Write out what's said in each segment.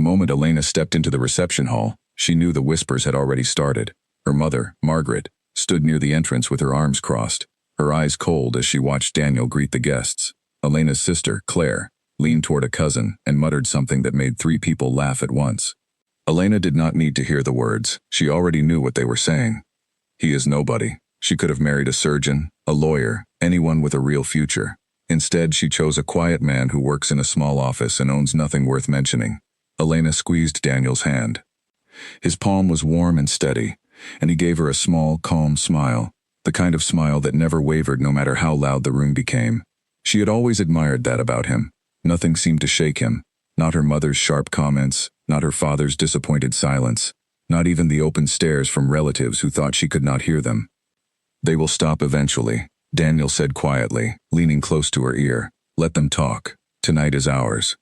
moment Elena stepped into the reception hall, she knew the whispers had already started. Her mother, Margaret, stood near the entrance with her arms crossed, her eyes cold as she watched Daniel greet the guests. Elena's sister, Claire, leaned toward a cousin and muttered something that made 3 people laugh at once. Elena did not need to hear the words. She already knew what they were saying. He is nobody. She could have married a surgeon, a lawyer, anyone with a real future. Instead, she chose a quiet man who works in a small office and owns nothing worth mentioning. Elena squeezed Daniel's hand. His palm was warm and steady, and he gave her a small, calm smile, the kind of smile that never wavered no matter how loud the room became. She had always admired that about him. Nothing seemed to shake him, not her mother's sharp comments, not her father's disappointed silence, not even the open stares from relatives who thought she could not hear them. "They will stop eventually," Daniel said quietly, leaning close to her ear. "Let them talk. Tonight is ours."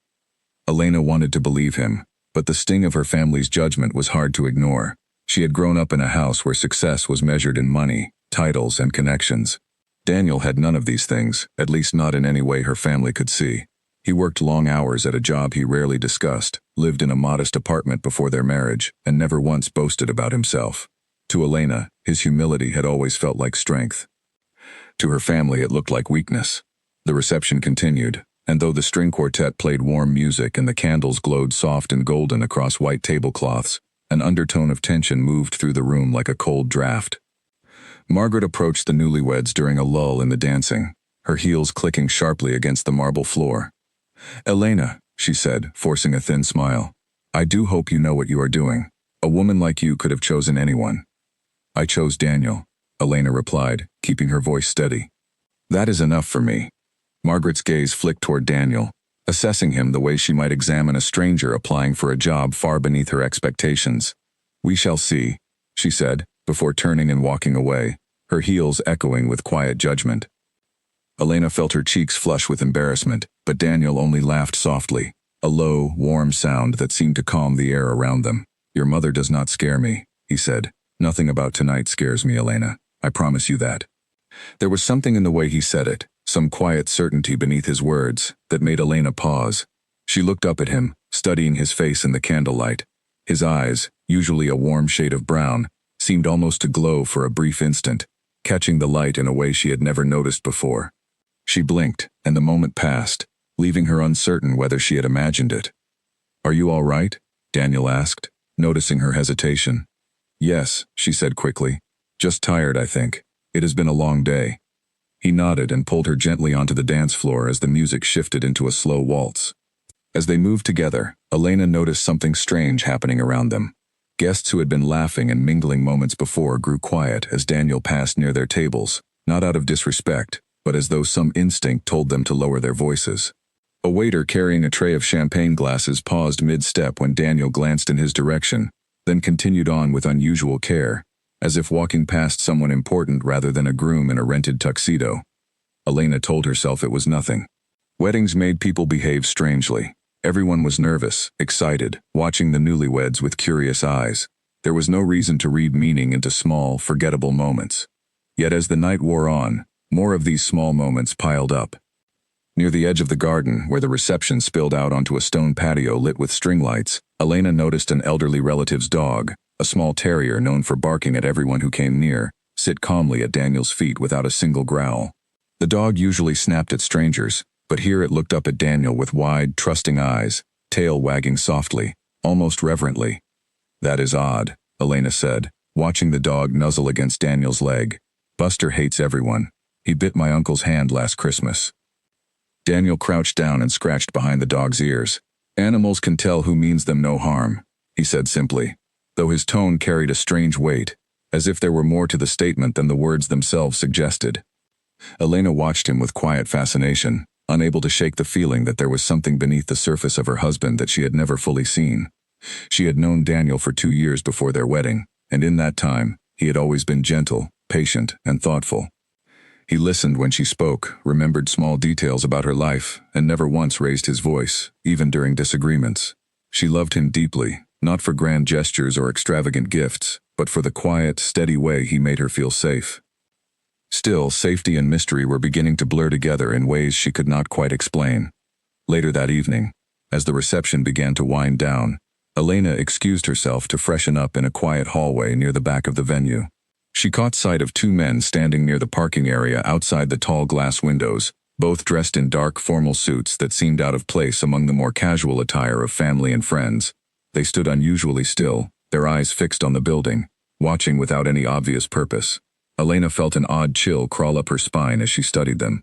Elena wanted to believe him, but the sting of her family's judgment was hard to ignore. She had grown up in a house where success was measured in money, titles, and connections. Daniel had none of these things, at least not in any way her family could see. He worked long hours at a job he rarely discussed, lived in a modest apartment before their marriage, and never once boasted about himself. To Elena, his humility had always felt like strength. To her family, it looked like weakness. The reception continued, and though the string quartet played warm music and the candles glowed soft and golden across white tablecloths, an undertone of tension moved through the room like a cold draft. Margaret approached the newlyweds during a lull in the dancing, her heels clicking sharply against the marble floor. "Elena," she said, forcing a thin smile, "I do hope you know what you are doing. A woman like you could have chosen anyone." "I chose Daniel," Elena replied, keeping her voice steady. "That is enough for me." Margaret's gaze flicked toward Daniel, assessing him the way she might examine a stranger applying for a job far beneath her expectations. "We shall see," she said, before turning and walking away, her heels echoing with quiet judgment. Elena felt her cheeks flush with embarrassment, but Daniel only laughed softly, a low, warm sound that seemed to calm the air around them. "Your mother does not scare me," he said. "Nothing about tonight scares me, Elena. I promise you that." There was something in the way he said it, some quiet certainty beneath his words, that made Elena pause. She looked up at him, studying his face in the candlelight. His eyes, usually a warm shade of brown, seemed almost to glow for a brief instant, catching the light in a way she had never noticed before. She blinked, and the moment passed, leaving her uncertain whether she had imagined it. "Are you all right?" Daniel asked, noticing her hesitation. "Yes," she said quickly. "Just tired, I think. It has been a long day." He nodded and pulled her gently onto the dance floor as the music shifted into a slow waltz. As they moved together, Elena noticed something strange happening around them. Guests who had been laughing and mingling moments before grew quiet as Daniel passed near their tables, not out of disrespect, but as though some instinct told them to lower their voices. A waiter carrying a tray of champagne glasses paused mid-step when Daniel glanced in his direction, then continued on with unusual care, as if walking past someone important rather than a groom in a rented tuxedo. Elena told herself it was nothing. Weddings made people behave strangely. Everyone was nervous, excited, watching the newlyweds with curious eyes. There was no reason to read meaning into small, forgettable moments. Yet as the night wore on, more of these small moments piled up. Near the edge of the garden, where the reception spilled out onto a stone patio lit with string lights, Elena noticed an elderly relative's dog, a small terrier known for barking at everyone who came near, sit calmly at Daniel's feet without a single growl. The dog usually snapped at strangers, but here it looked up at Daniel with wide, trusting eyes, tail wagging softly, almost reverently. "That is odd," Elena said, watching the dog nuzzle against Daniel's leg. "Buster hates everyone. He bit my uncle's hand last Christmas." Daniel crouched down and scratched behind the dog's ears. "Animals can tell who means them no harm," he said simply, though his tone carried a strange weight, as if there were more to the statement than the words themselves suggested. Elena watched him with quiet fascination, unable to shake the feeling that there was something beneath the surface of her husband that she had never fully seen. She had known Daniel for 2 years before their wedding, and in that time, he had always been gentle, patient, and thoughtful. He listened when she spoke, remembered small details about her life, and never once raised his voice, even during disagreements. She loved him deeply, not for grand gestures or extravagant gifts, but for the quiet, steady way he made her feel safe. Still, safety and mystery were beginning to blur together in ways she could not quite explain. Later that evening, as the reception began to wind down, Elena excused herself to freshen up in a quiet hallway near the back of the venue. She caught sight of two men standing near the parking area outside the tall glass windows, both dressed in dark formal suits that seemed out of place among the more casual attire of family and friends. They stood unusually still, their eyes fixed on the building, watching without any obvious purpose. Elena felt an odd chill crawl up her spine as she studied them.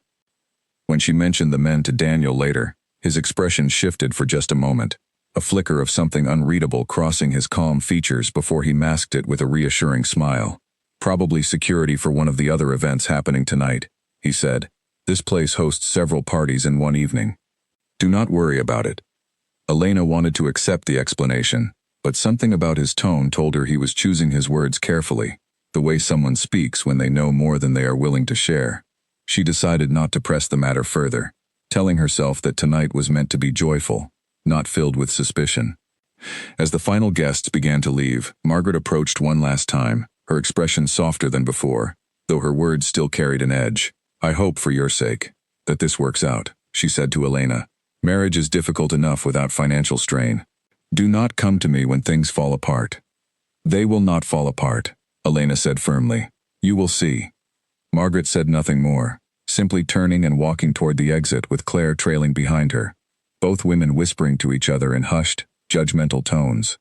When she mentioned the men to Daniel later, his expression shifted for just a moment, a flicker of something unreadable crossing his calm features before he masked it with a reassuring smile. "Probably security for one of the other events happening tonight," he said. "This place hosts several parties in one evening. Do not worry about it." Elena wanted to accept the explanation, but something about his tone told her he was choosing his words carefully, the way someone speaks when they know more than they are willing to share. She decided not to press the matter further, telling herself that tonight was meant to be joyful, not filled with suspicion. As the final guests began to leave, Margaret approached one last time, her expression softer than before, though her words still carried an edge. "I hope, for your sake, that this works out," she said to Elena. "Marriage is difficult enough without financial strain. Do not come to me when things fall apart." "They will not fall apart," Elena said firmly. "You will see." Margaret said nothing more, simply turning and walking toward the exit with Claire trailing behind her, both women whispering to each other in hushed, judgmental tones.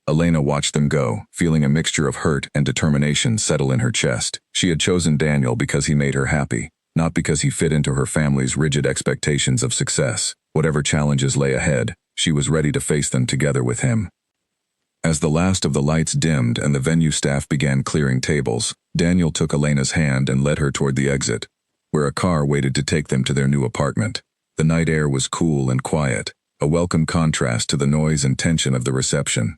Elena watched them go, feeling a mixture of hurt and determination settle in her chest. She had chosen Daniel because he made her happy, not because he fit into her family's rigid expectations of success. Whatever challenges lay ahead, she was ready to face them together with him. As the last of the lights dimmed and the venue staff began clearing tables, Daniel took Elena's hand and led her toward the exit, where a car waited to take them to their new apartment. The night air was cool and quiet, a welcome contrast to the noise and tension of the reception.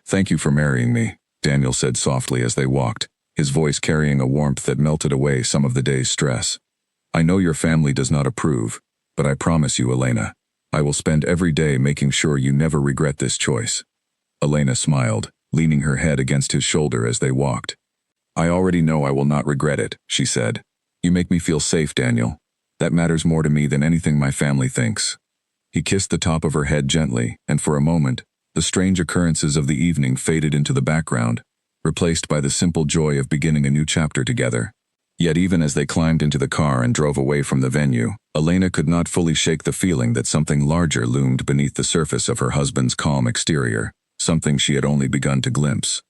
"Thank you for marrying me," Daniel said softly as they walked, his voice carrying a warmth that melted away some of the day's stress. "I know your family does not approve, but I promise you, Elena, I will spend every day making sure you never regret this choice." Elena smiled, leaning her head against his shoulder as they walked. "I already know I will not regret it," she said. "You make me feel safe, Daniel. That matters more to me than anything my family thinks." He kissed the top of her head gently, and for a moment, the strange occurrences of the evening faded into the background, replaced by the simple joy of beginning a new chapter together. Yet even as they climbed into the car and drove away from the venue, Elena could not fully shake the feeling that something larger loomed beneath the surface of her husband's calm exterior, something she had only begun to glimpse.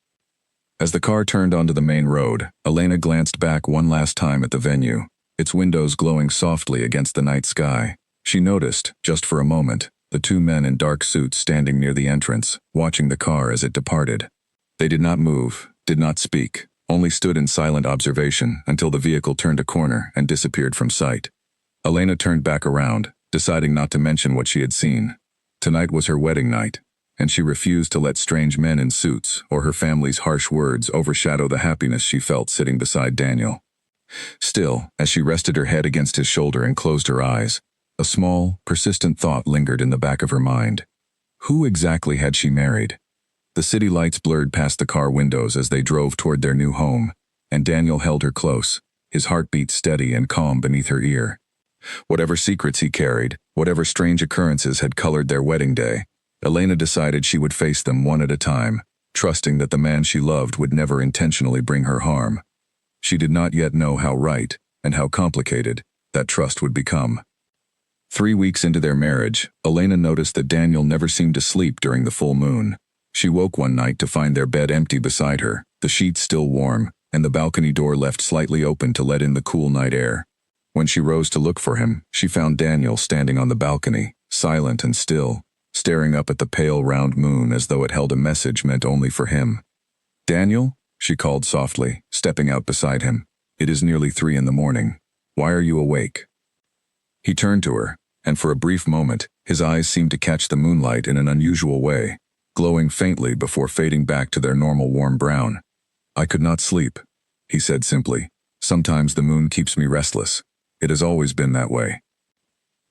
As the car turned onto the main road, Elena glanced back one last time at the venue, its windows glowing softly against the night sky. She noticed, just for a moment, the two men in dark suits standing near the entrance, watching the car as it departed. They did not move, did not speak, only stood in silent observation until the vehicle turned a corner and disappeared from sight. Elena turned back around, deciding not to mention what she had seen. Tonight was her wedding night, and she refused to let strange men in suits or her family's harsh words overshadow the happiness she felt sitting beside Daniel. Still, as she rested her head against his shoulder and closed her eyes, a small, persistent thought lingered in the back of her mind. Who exactly had she married? The city lights blurred past the car windows as they drove toward their new home, and Daniel held her close, his heartbeat steady and calm beneath her ear. Whatever secrets he carried, whatever strange occurrences had colored their wedding day, Elena decided she would face them one at a time, trusting that the man she loved would never intentionally bring her harm. She did not yet know how right, and how complicated, that trust would become. 3 weeks into their marriage, Elena noticed that Daniel never seemed to sleep during the full moon. She woke one night to find their bed empty beside her, the sheets still warm, and the balcony door left slightly open to let in the cool night air. When she rose to look for him, she found Daniel standing on the balcony, silent and still, staring up at the pale round moon as though it held a message meant only for him. "Daniel?" she called softly, stepping out beside him. "It is nearly 3 in the morning. Why are you awake?" He turned to her, and for a brief moment, his eyes seemed to catch the moonlight in an unusual way, glowing faintly before fading back to their normal warm brown. "I could not sleep," he said simply. "Sometimes the moon keeps me restless. It has always been that way."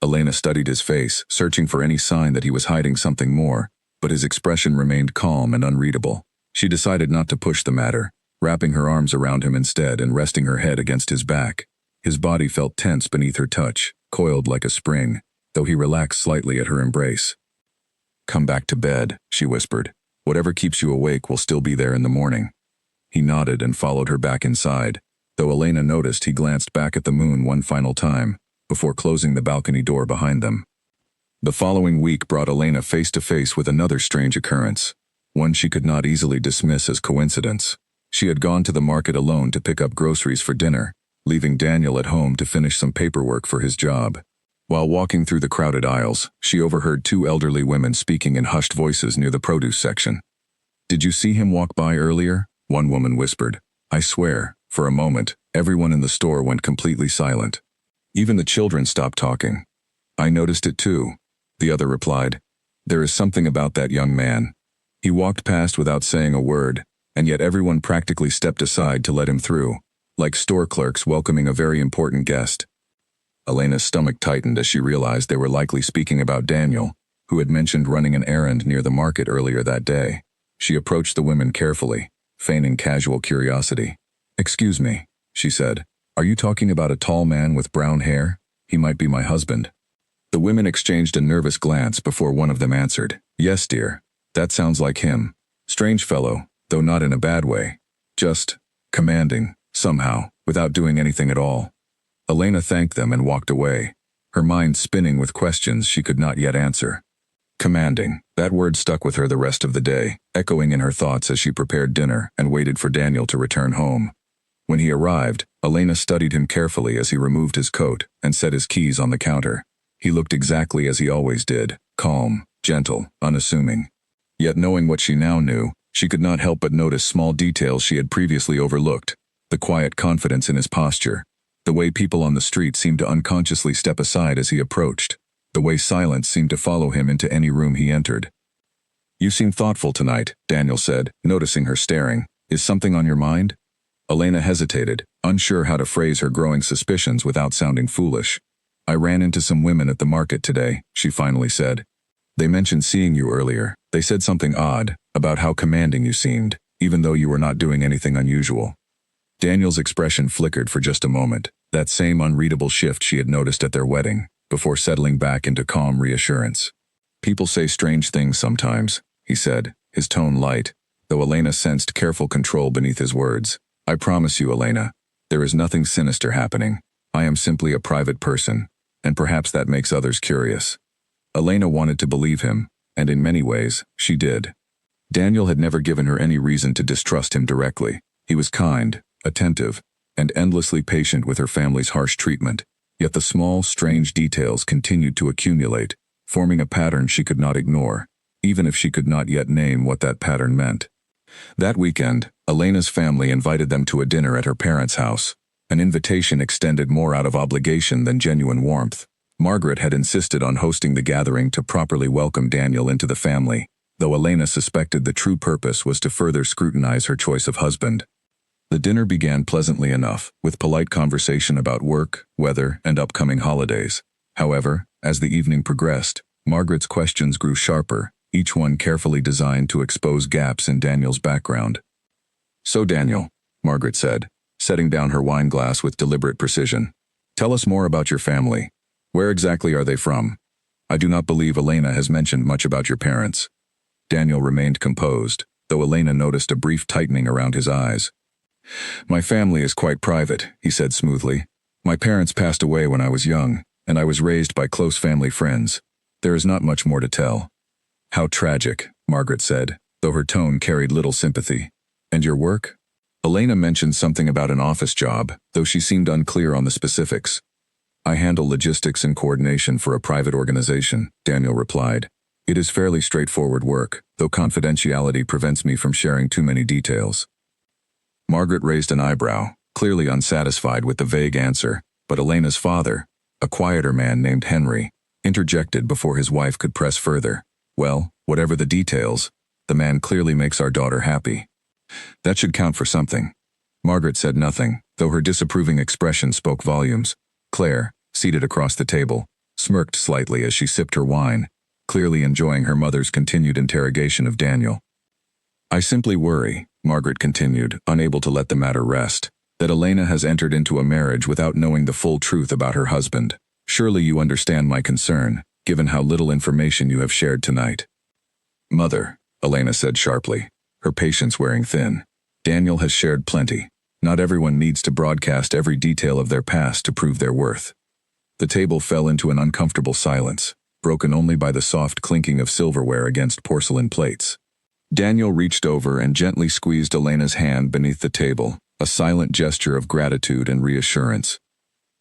Elena studied his face, searching for any sign that he was hiding something more, but his expression remained calm and unreadable. She decided not to push the matter, wrapping her arms around him instead and resting her head against his back. His body felt tense beneath her touch, coiled like a spring, though he relaxed slightly at her embrace. Come back to bed, she whispered. Whatever keeps you awake will still be there in the morning. He nodded and followed her back inside, though Elena noticed he glanced back at the moon one final time, before closing the balcony door behind them. The following week brought Elena face to face with another strange occurrence, one she could not easily dismiss as coincidence. She had gone to the market alone to pick up groceries for dinner, leaving Daniel at home to finish some paperwork for his job. While walking through the crowded aisles, she overheard two elderly women speaking in hushed voices near the produce section. "Did you see him walk by earlier?" one woman whispered. "I swear." For a moment, everyone in the store went completely silent. Even the children stopped talking. "I noticed it too," the other replied. "There is something about that young man. He walked past without saying a word, and yet everyone practically stepped aside to let him through, like store clerks welcoming a very important guest." Elena's stomach tightened as she realized they were likely speaking about Daniel, who had mentioned running an errand near the market earlier that day. She approached the women carefully, feigning casual curiosity. "Excuse me," she said. "Are you talking about a tall man with brown hair? He might be my husband." The women exchanged a nervous glance before one of them answered. "Yes, dear. That sounds like him. Strange fellow, though not in a bad way. Just commanding, somehow, without doing anything at all." Elena thanked them and walked away, her mind spinning with questions she could not yet answer. Commanding, that word stuck with her the rest of the day, echoing in her thoughts as she prepared dinner and waited for Daniel to return home. When he arrived, Elena studied him carefully as he removed his coat and set his keys on the counter. He looked exactly as he always did, calm, gentle, unassuming. Yet knowing what she now knew, she could not help but notice small details she had previously overlooked. The quiet confidence in his posture, the way people on the street seemed to unconsciously step aside as he approached, the way silence seemed to follow him into any room he entered. "You seem thoughtful tonight," Daniel said, noticing her staring. "Is something on your mind?" Elena hesitated, unsure how to phrase her growing suspicions without sounding foolish. "I ran into some women at the market today," she finally said. "They mentioned seeing you earlier. They said something odd, about how commanding you seemed, even though you were not doing anything unusual." Daniel's expression flickered for just a moment, that same unreadable shift she had noticed at their wedding, before settling back into calm reassurance. "People say strange things sometimes," he said, his tone light, though Elena sensed careful control beneath his words. "I promise you, Elena, there is nothing sinister happening. I am simply a private person, and perhaps that makes others curious." Elena wanted to believe him, and in many ways, she did. Daniel had never given her any reason to distrust him directly. He was kind, attentive, and endlessly patient with her family's harsh treatment, yet the small, strange details continued to accumulate, forming a pattern she could not ignore, even if she could not yet name what that pattern meant. That weekend, Elena's family invited them to a dinner at her parents' house, an invitation extended more out of obligation than genuine warmth. Margaret had insisted on hosting the gathering to properly welcome Daniel into the family, though Elena suspected the true purpose was to further scrutinize her choice of husband. The dinner began pleasantly enough, with polite conversation about work, weather, and upcoming holidays. However, as the evening progressed, Margaret's questions grew sharper, each one carefully designed to expose gaps in Daniel's background. "So Daniel," Margaret said, setting down her wine glass with deliberate precision, "tell us more about your family. Where exactly are they from? I do not believe Elena has mentioned much about your parents." Daniel remained composed, though Elena noticed a brief tightening around his eyes. "My family is quite private," he said smoothly. "My parents passed away when I was young, and I was raised by close family friends. There is not much more to tell." "How tragic," Margaret said, though her tone carried little sympathy. "And your work?" Elena mentioned something about an office job, though she seemed unclear on the specifics. "I handle logistics and coordination for a private organization," Daniel replied. "It is fairly straightforward work, though confidentiality prevents me from sharing too many details." Margaret raised an eyebrow, clearly unsatisfied with the vague answer, but Elena's father, a quieter man named Henry, interjected before his wife could press further. "Well, whatever the details, the man clearly makes our daughter happy." "That should count for something." Margaret said nothing, though her disapproving expression spoke volumes. Claire, seated across the table, smirked slightly as she sipped her wine, clearly enjoying her mother's continued interrogation of Daniel. "I simply worry," Margaret continued, unable to let the matter rest, "that Elena has entered into a marriage without knowing the full truth about her husband. Surely you understand my concern, given how little information you have shared tonight." Mother, Elena said sharply, her patience wearing thin. Daniel has shared plenty. Not everyone needs to broadcast every detail of their past to prove their worth. The table fell into an uncomfortable silence, broken only by the soft clinking of silverware against porcelain plates. Daniel reached over and gently squeezed Elena's hand beneath the table, a silent gesture of gratitude and reassurance.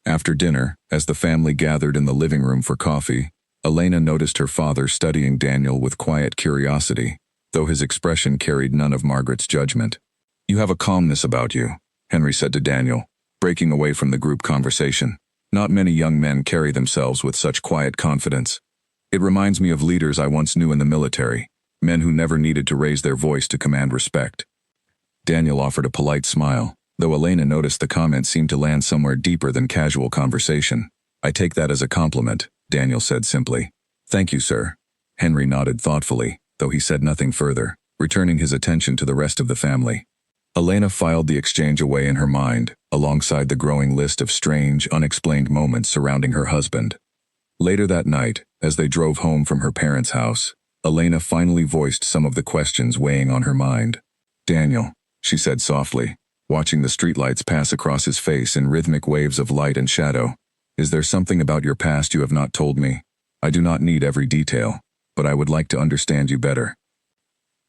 After dinner, as the family gathered in the living room for coffee, Elena noticed her father studying Daniel with quiet curiosity, though his expression carried none of Margaret's judgment. "You have a calmness about you," Henry said to Daniel, breaking away from the group conversation. "Not many young men carry themselves with such quiet confidence. It reminds me of leaders I once knew in the military, men who never needed to raise their voice to command respect." Daniel offered a polite smile, though Elena noticed the comment seemed to land somewhere deeper than casual conversation. "I take that as a compliment," Daniel said simply. "Thank you, sir." Henry nodded thoughtfully, though he said nothing further, returning his attention to the rest of the family. Elena filed the exchange away in her mind, alongside the growing list of strange, unexplained moments surrounding her husband. Later that night, as they drove home from her parents' house, Elena finally voiced some of the questions weighing on her mind. "Daniel," she said softly, watching the streetlights pass across his face in rhythmic waves of light and shadow, "is there something about your past you have not told me? I do not need every detail, but I would like to understand you better."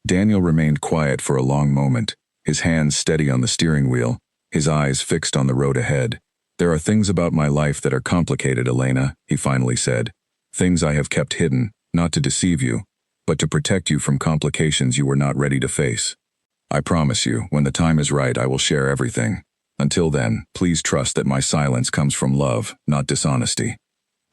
Daniel remained quiet for a long moment, his hands steady on the steering wheel, his eyes fixed on the road ahead. "There are things about my life that are complicated, Elena," he finally said. "Things I have kept hidden, not to deceive you, but to protect you from complications you were not ready to face. I promise you, when the time is right, I will share everything. Until then, please trust that my silence comes from love, not dishonesty."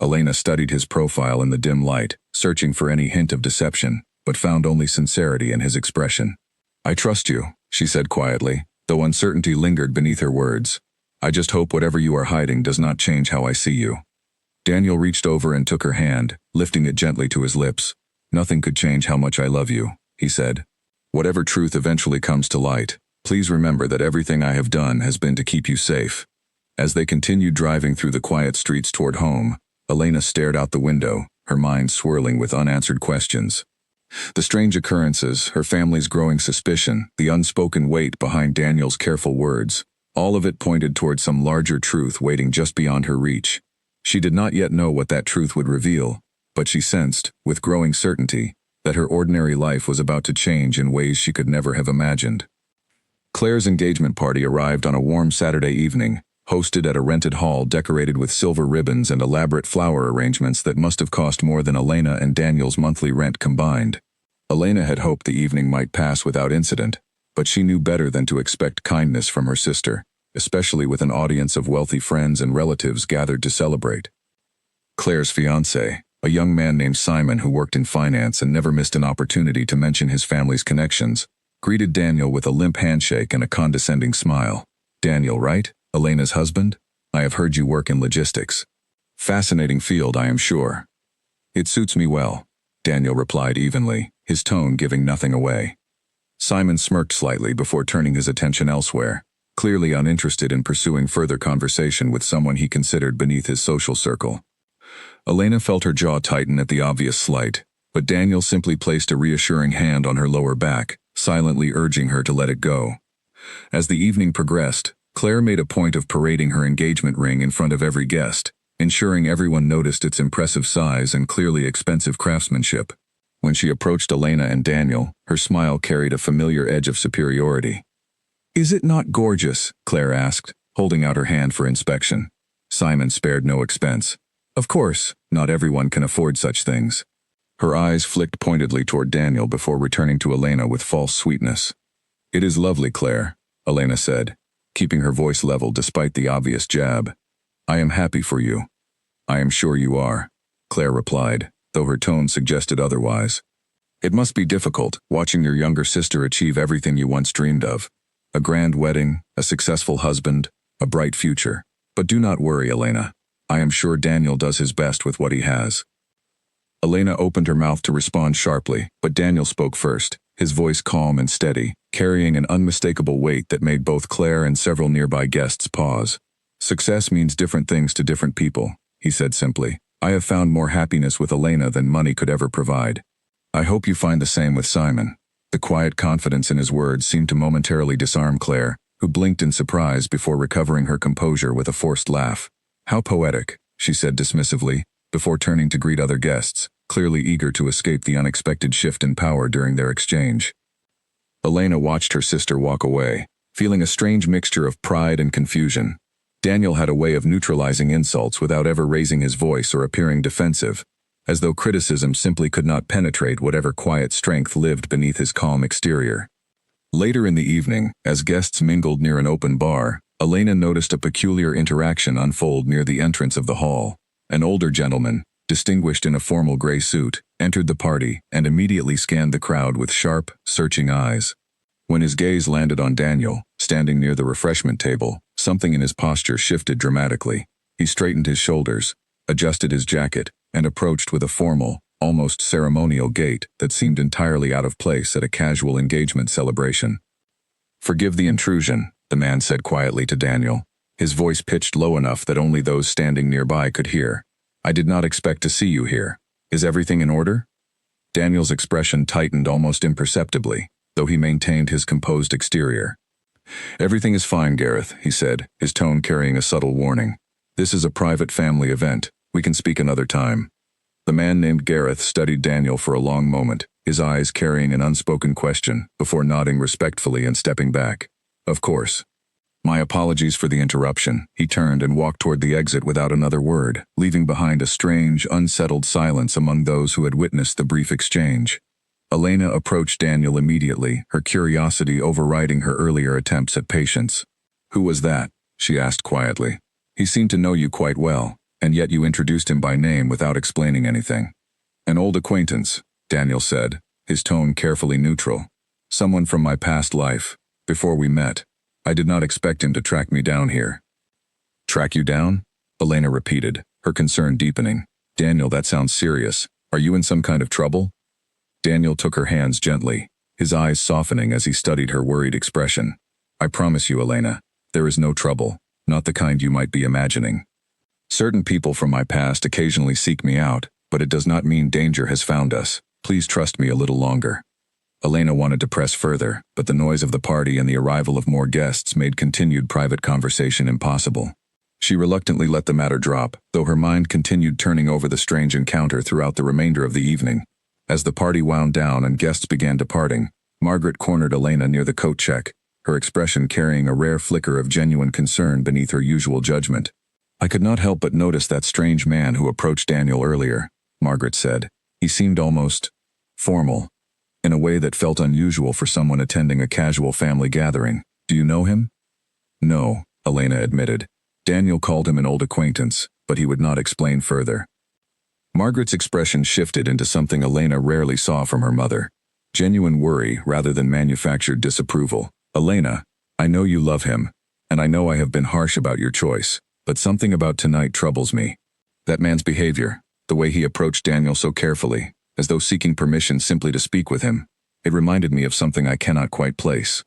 Elena studied his profile in the dim light, searching for any hint of deception, but found only sincerity in his expression. "I trust you," she said quietly, though uncertainty lingered beneath her words. "I just hope whatever you are hiding does not change how I see you." Daniel reached over and took her hand, lifting it gently to his lips. "Nothing could change how much I love you," he said. "Whatever truth eventually comes to light, please remember that everything I have done has been to keep you safe." As they continued driving through the quiet streets toward home, Elena stared out the window, her mind swirling with unanswered questions. The strange occurrences, her family's growing suspicion, the unspoken weight behind Daniel's careful words, all of it pointed toward some larger truth waiting just beyond her reach. She did not yet know what that truth would reveal, but she sensed, with growing certainty, that her ordinary life was about to change in ways she could never have imagined. Claire's engagement party arrived on a warm Saturday evening, hosted at a rented hall decorated with silver ribbons and elaborate flower arrangements that must have cost more than Elena and Daniel's monthly rent combined. Elena had hoped the evening might pass without incident, but she knew better than to expect kindness from her sister, especially with an audience of wealthy friends and relatives gathered to celebrate. Claire's fiancé, a young man named Simon who worked in finance and never missed an opportunity to mention his family's connections, greeted Daniel with a limp handshake and a condescending smile. "Daniel, right? Elena's husband? I have heard you work in logistics. Fascinating field, I am sure." "It suits me well," Daniel replied evenly, his tone giving nothing away. Simon smirked slightly before turning his attention elsewhere, clearly uninterested in pursuing further conversation with someone he considered beneath his social circle. Elena felt her jaw tighten at the obvious slight, but Daniel simply placed a reassuring hand on her lower back, silently urging her to let it go. As the evening progressed, Claire made a point of parading her engagement ring in front of every guest, ensuring everyone noticed its impressive size and clearly expensive craftsmanship. When she approached Elena and Daniel, her smile carried a familiar edge of superiority. "Is it not gorgeous?" Claire asked, holding out her hand for inspection. Simon spared no expense. "Of course, not everyone can afford such things." Her eyes flicked pointedly toward Daniel before returning to Elena with false sweetness. "It is lovely, Claire," Elena said, keeping her voice level despite the obvious jab. "I am happy for you." "I am sure you are," Claire replied, though her tone suggested otherwise. "It must be difficult, watching your younger sister achieve everything you once dreamed of. A grand wedding, a successful husband, a bright future. But do not worry, Elena. I am sure Daniel does his best with what he has." Elena opened her mouth to respond sharply, but Daniel spoke first, his voice calm and steady, carrying an unmistakable weight that made both Claire and several nearby guests pause. "Success means different things to different people," he said simply. "I have found more happiness with Elena than money could ever provide." I hope you find the same with Simon. The quiet confidence in his words seemed to momentarily disarm Claire, who blinked in surprise before recovering her composure with a forced laugh. How poetic, she said dismissively, before turning to greet other guests, clearly eager to escape the unexpected shift in power during their exchange. Elena watched her sister walk away, feeling a strange mixture of pride and confusion. Daniel had a way of neutralizing insults without ever raising his voice or appearing defensive, as though criticism simply could not penetrate whatever quiet strength lived beneath his calm exterior. Later in the evening, as guests mingled near an open bar, Elena noticed a peculiar interaction unfold near the entrance of the hall. An older gentleman, distinguished in a formal gray suit, entered the party and immediately scanned the crowd with sharp, searching eyes. When his gaze landed on Daniel, standing near the refreshment table, something in his posture shifted dramatically. He straightened his shoulders, adjusted his jacket, and approached with a formal, almost ceremonial gait that seemed entirely out of place at a casual engagement celebration. "Forgive the intrusion," the man said quietly to Daniel, his voice pitched low enough that only those standing nearby could hear. "I did not expect to see you here. Is everything in order?" Daniel's expression tightened almost imperceptibly, though he maintained his composed exterior. "Everything is fine, Gareth," he said, his tone carrying a subtle warning. "This is a private family event. We can speak another time." The man named Gareth studied Daniel for a long moment, his eyes carrying an unspoken question, before nodding respectfully and stepping back. "Of course. My apologies for the interruption." He turned and walked toward the exit without another word, leaving behind a strange, unsettled silence among those who had witnessed the brief exchange. Elena approached Daniel immediately, her curiosity overriding her earlier attempts at patience. "Who was that?" she asked quietly. "He seemed to know you quite well, and yet you introduced him by name without explaining anything." "An old acquaintance," Daniel said, his tone carefully neutral. "Someone from my past life. Before we met, I did not expect him to track me down here." "Track you down?" Elena repeated, her concern deepening. "Daniel, that sounds serious. Are you in some kind of trouble?" Daniel took her hands gently, his eyes softening as he studied her worried expression. "I promise you, Elena, there is no trouble, not the kind you might be imagining. Certain people from my past occasionally seek me out, but it does not mean danger has found us. Please trust me a little longer." Elena wanted to press further, but the noise of the party and the arrival of more guests made continued private conversation impossible. She reluctantly let the matter drop, though her mind continued turning over the strange encounter throughout the remainder of the evening. As the party wound down and guests began departing, Margaret cornered Elena near the coat check, her expression carrying a rare flicker of genuine concern beneath her usual judgment. "I could not help but notice that strange man who approached Daniel earlier," Margaret said. "He seemed almost formal, in a way that felt unusual for someone attending a casual family gathering. Do you know him?" "No," Elena admitted. Daniel called him an old acquaintance, but he would not explain further. Margaret's expression shifted into something Elena rarely saw from her mother. Genuine worry rather than manufactured disapproval. "Elena, I know you love him, and I know I have been harsh about your choice, but something about tonight troubles me. That man's behavior, the way he approached Daniel so carefully, as though seeking permission simply to speak with him, it reminded me of something I cannot quite place."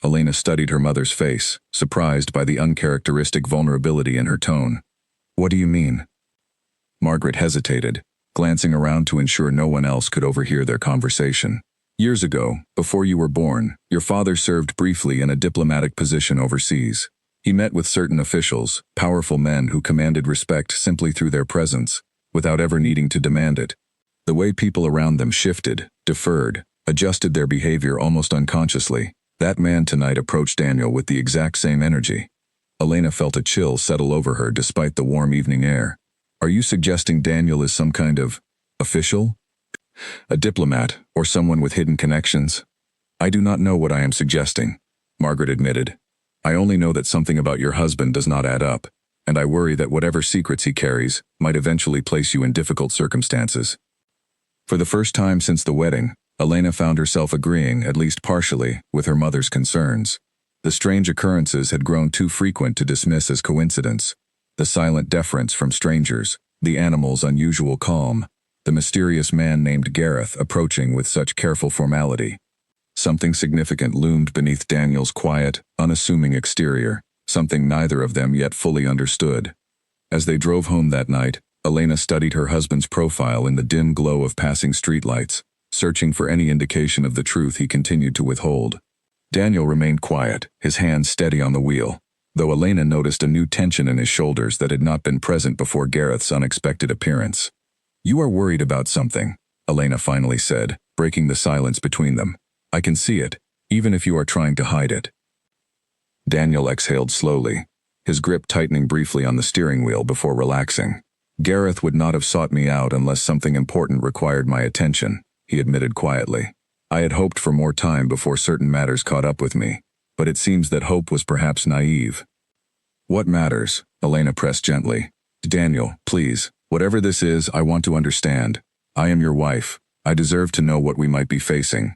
Elena studied her mother's face, surprised by the uncharacteristic vulnerability in her tone. "What do you mean?" Margaret hesitated, glancing around to ensure no one else could overhear their conversation. "Years ago, before you were born, your father served briefly in a diplomatic position overseas. He met with certain officials, powerful men who commanded respect simply through their presence, without ever needing to demand it. The way people around them shifted, deferred, adjusted their behavior almost unconsciously. That man tonight approached Daniel with the exact same energy." Elena felt a chill settle over her despite the warm evening air. "Are you suggesting Daniel is some kind of official? A diplomat, or someone with hidden connections?" "I do not know what I am suggesting," Margaret admitted. "I only know that something about your husband does not add up, and I worry that whatever secrets he carries might eventually place you in difficult circumstances." For the first time since the wedding, Elena found herself agreeing, at least partially, with her mother's concerns. The strange occurrences had grown too frequent to dismiss as coincidence. The silent deference from strangers, the animal's unusual calm, the mysterious man named Gareth approaching with such careful formality. Something significant loomed beneath Daniel's quiet, unassuming exterior, something neither of them yet fully understood. As they drove home that night, Elena studied her husband's profile in the dim glow of passing streetlights. searching for any indication of the truth he continued to withhold. Daniel remained quiet, his hands steady on the wheel, though Elena noticed a new tension in his shoulders that had not been present before Gareth's unexpected appearance. "You are worried about something," Elena finally said, breaking the silence between them. "I can see it, even if you are trying to hide it." Daniel exhaled slowly, his grip tightening briefly on the steering wheel before relaxing. "Gareth would not have sought me out unless something important required my attention," he admitted quietly. "I had hoped for more time before certain matters caught up with me, but it seems that hope was perhaps naive." "What matters?" Elena pressed gently. "Daniel, please, whatever this is, I want to understand. I am your wife. I deserve to know what we might be facing."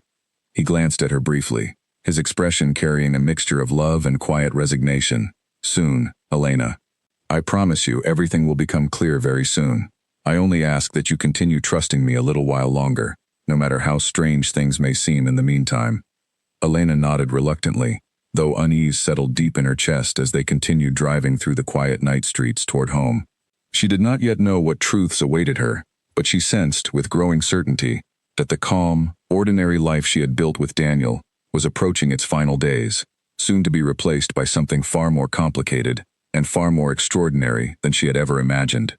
He glanced at her briefly, his expression carrying a mixture of love and quiet resignation. "Soon, Elena. I promise you everything will become clear very soon. I only ask that you continue trusting me a little while longer, no matter how strange things may seem in the meantime." Elena nodded reluctantly, though unease settled deep in her chest as they continued driving through the quiet night streets toward home. She did not yet know what truths awaited her, but she sensed, with growing certainty, that the calm, ordinary life she had built with Daniel was approaching its final days, soon to be replaced by something far more complicated and far more extraordinary than she had ever imagined.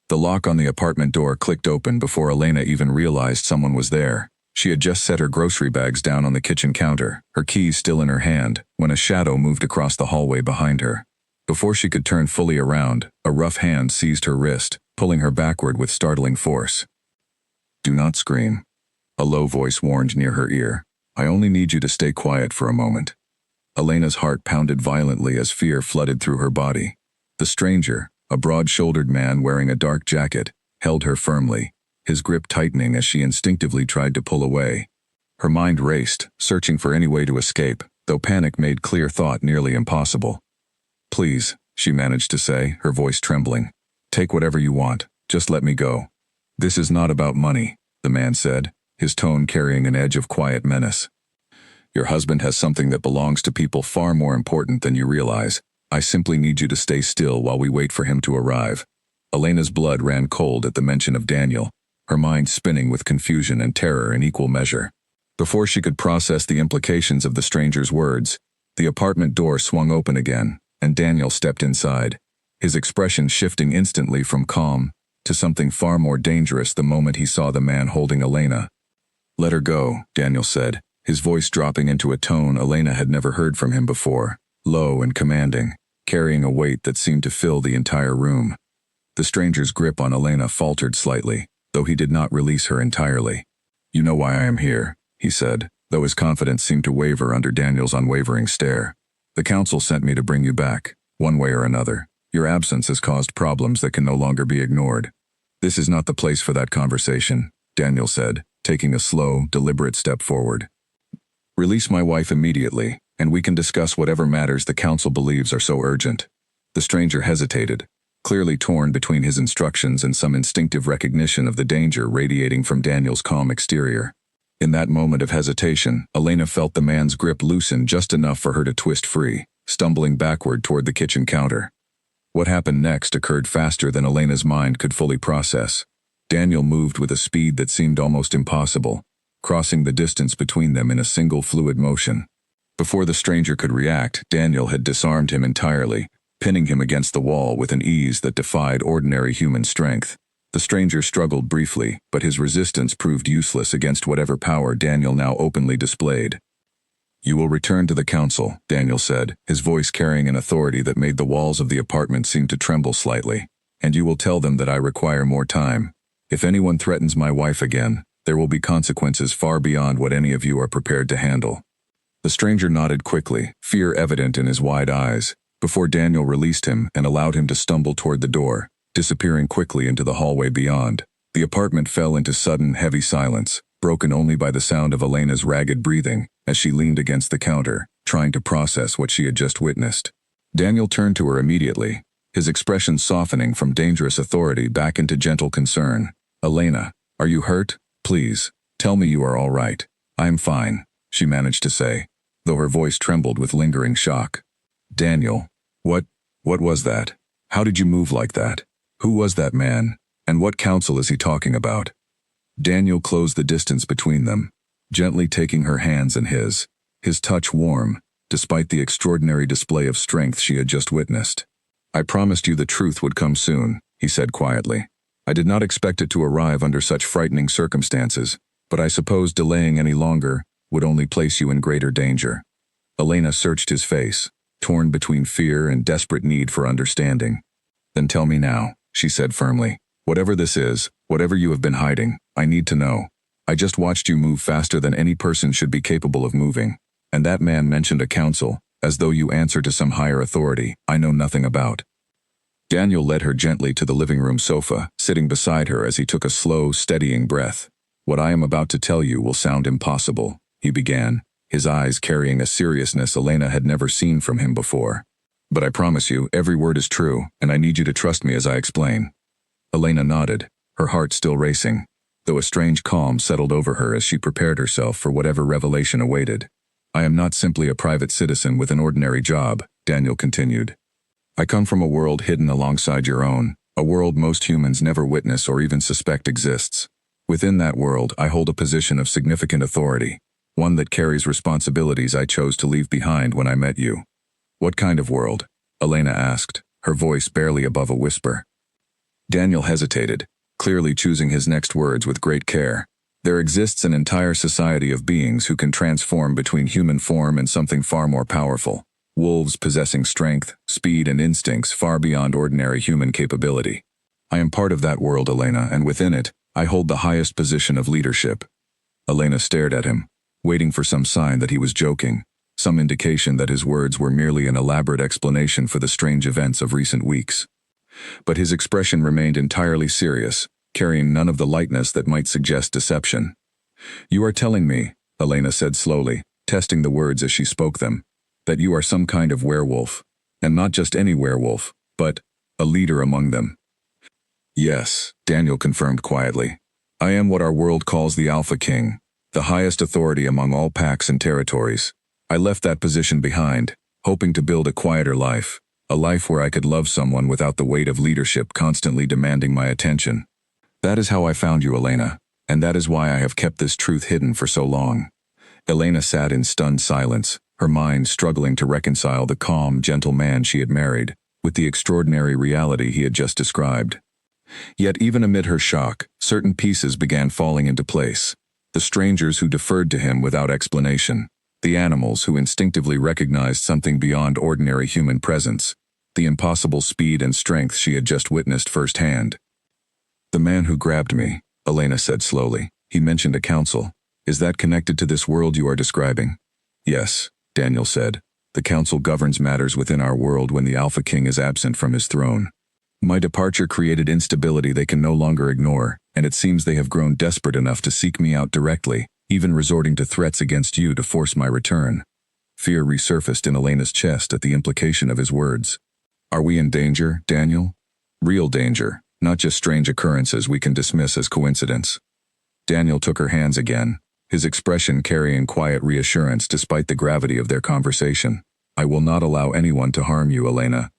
The lock on the apartment door clicked open before Elena even realized someone was there. She had just set her grocery bags down on the kitchen counter, her keys still in her hand, when a shadow moved across the hallway behind her. Before she could turn fully around, a rough hand seized her wrist, pulling her backward with startling force. "Do not scream," a low voice warned near her ear. "I only need you to stay quiet for a moment." Elena's heart pounded violently as fear flooded through her body. The stranger, a broad-shouldered man wearing a dark jacket, held her firmly, his grip tightening as she instinctively tried to pull away. Her mind raced, searching for any way to escape, though panic made clear thought nearly impossible. "Please," she managed to say, her voice trembling. "Take whatever you want, just let me go." "This is not about money," the man said, his tone carrying an edge of quiet menace. "Your husband has something that belongs to people far more important than you realize. I simply need you to stay still while we wait for him to arrive." Elena's blood ran cold at the mention of Daniel, her mind spinning with confusion and terror in equal measure. Before she could process the implications of the stranger's words, the apartment door swung open again, and Daniel stepped inside, his expression shifting instantly from calm to something far more dangerous the moment he saw the man holding Elena. "Let her go," Daniel said, his voice dropping into a tone Elena had never heard from him before, low and commanding, carrying a weight that seemed to fill the entire room. The stranger's grip on Elena faltered slightly, though he did not release her entirely. "You know why I am here," he said, though his confidence seemed to waver under Daniel's unwavering stare. "The council sent me to bring you back, one way or another. Your absence has caused problems that can no longer be ignored." "This is not the place for that conversation," Daniel said, taking a slow, deliberate step forward. "Release my wife immediately, and we can discuss whatever matters the council believes are so urgent." The stranger hesitated, clearly torn between his instructions and some instinctive recognition of the danger radiating from Daniel's calm exterior. In that moment of hesitation, Elena felt the man's grip loosen just enough for her to twist free, stumbling backward toward the kitchen counter. What happened next occurred faster than Elena's mind could fully process. Daniel moved with a speed that seemed almost impossible, crossing the distance between them in a single fluid motion. Before the stranger could react, Daniel had disarmed him entirely, pinning him against the wall with an ease that defied ordinary human strength. The stranger struggled briefly, but his resistance proved useless against whatever power Daniel now openly displayed. "You will return to the council," Daniel said, his voice carrying an authority that made the walls of the apartment seem to tremble slightly. "And you will tell them that I require more time. If anyone threatens my wife again, there will be consequences far beyond what any of you are prepared to handle." The stranger nodded quickly, fear evident in his wide eyes, before Daniel released him and allowed him to stumble toward the door, disappearing quickly into the hallway beyond. The apartment fell into sudden, heavy silence, broken only by the sound of Elena's ragged breathing as she leaned against the counter, trying to process what she had just witnessed. Daniel turned to her immediately, his expression softening from dangerous authority back into gentle concern. "Elena, are you hurt? Please, tell me you are all right." "I am fine," she managed to say, though her voice trembled with lingering shock. "Daniel, what was that? How did you move like that? Who was that man, and what council is he talking about?" Daniel closed the distance between them, gently taking her hands in his touch warm, despite the extraordinary display of strength she had just witnessed. "I promised you the truth would come soon," he said quietly. "I did not expect it to arrive under such frightening circumstances, but I suppose delaying any longer would only place you in greater danger." Elena searched his face, torn between fear and desperate need for understanding. "Then tell me now," she said firmly. "Whatever this is, whatever you have been hiding, I need to know. I just watched you move faster than any person should be capable of moving. And that man mentioned a council, as though you answer to some higher authority I know nothing about." Daniel led her gently to the living room sofa, sitting beside her as he took a slow, steadying breath. "What I am about to tell you will sound impossible," he began, his eyes carrying a seriousness Elena had never seen from him before. "But I promise you, every word is true, and I need you to trust me as I explain." Elena nodded, her heart still racing, though a strange calm settled over her as she prepared herself for whatever revelation awaited. "I am not simply a private citizen with an ordinary job," Daniel continued. "I come from a world hidden alongside your own, a world most humans never witness or even suspect exists. Within that world, I hold a position of significant authority, one that carries responsibilities I chose to leave behind when I met you." "What kind of world?" Elena asked, her voice barely above a whisper. Daniel hesitated, clearly choosing his next words with great care. "There exists an entire society of beings who can transform between human form and something far more powerful. Wolves possessing strength, speed, and instincts far beyond ordinary human capability. I am part of that world, Elena, and within it, I hold the highest position of leadership." Elena stared at him, waiting for some sign that he was joking, some indication that his words were merely an elaborate explanation for the strange events of recent weeks. But his expression remained entirely serious, carrying none of the lightness that might suggest deception. "You are telling me," Elena said slowly, testing the words as she spoke them, "that you are some kind of werewolf, and not just any werewolf, but a leader among them." "Yes," Daniel confirmed quietly. "I am what our world calls the Alpha King, the highest authority among all packs and territories. I left that position behind, hoping to build a quieter life, a life where I could love someone without the weight of leadership constantly demanding my attention. That is how I found you, Elena, and that is why I have kept this truth hidden for so long." Elena sat in stunned silence, her mind struggling to reconcile the calm, gentle man she had married with the extraordinary reality he had just described. Yet even amid her shock, certain pieces began falling into place. The strangers who deferred to him without explanation, the animals who instinctively recognized something beyond ordinary human presence, the impossible speed and strength she had just witnessed firsthand. "The man who grabbed me," Elena said slowly. "He mentioned a council. Is that connected to this world you are describing?" "Yes," Daniel said. "The council governs matters within our world when the Alpha King is absent from his throne. My departure created instability they can no longer ignore, and it seems they have grown desperate enough to seek me out directly, even resorting to threats against you to force my return." Fear resurfaced in Elena's chest at the implication of his words. "Are we in danger, Daniel?" "Real danger, not just strange occurrences we can dismiss as coincidence." Daniel took her hands again, his expression carrying quiet reassurance despite the gravity of their conversation. "I will not allow anyone to harm you, Elena.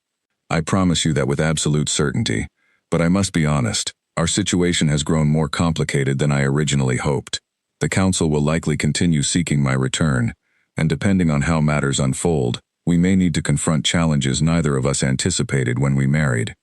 I promise you that with absolute certainty, but I must be honest, our situation has grown more complicated than I originally hoped. The council will likely continue seeking my return, and depending on how matters unfold, we may need to confront challenges neither of us anticipated when we married."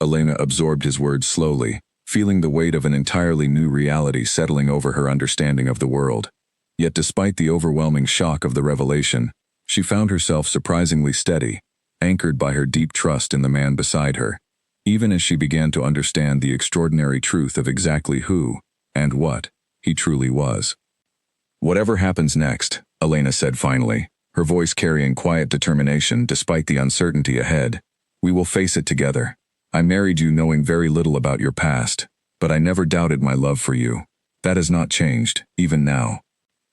Elena absorbed his words slowly, feeling the weight of an entirely new reality settling over her understanding of the world. Yet despite the overwhelming shock of the revelation, she found herself surprisingly steady, anchored by her deep trust in the man beside her, even as she began to understand the extraordinary truth of exactly who, and what, he truly was. "Whatever happens next," Elena said finally, her voice carrying quiet determination despite the uncertainty ahead, "we will face it together. I married you knowing very little about your past, but I never doubted my love for you. That has not changed, even now."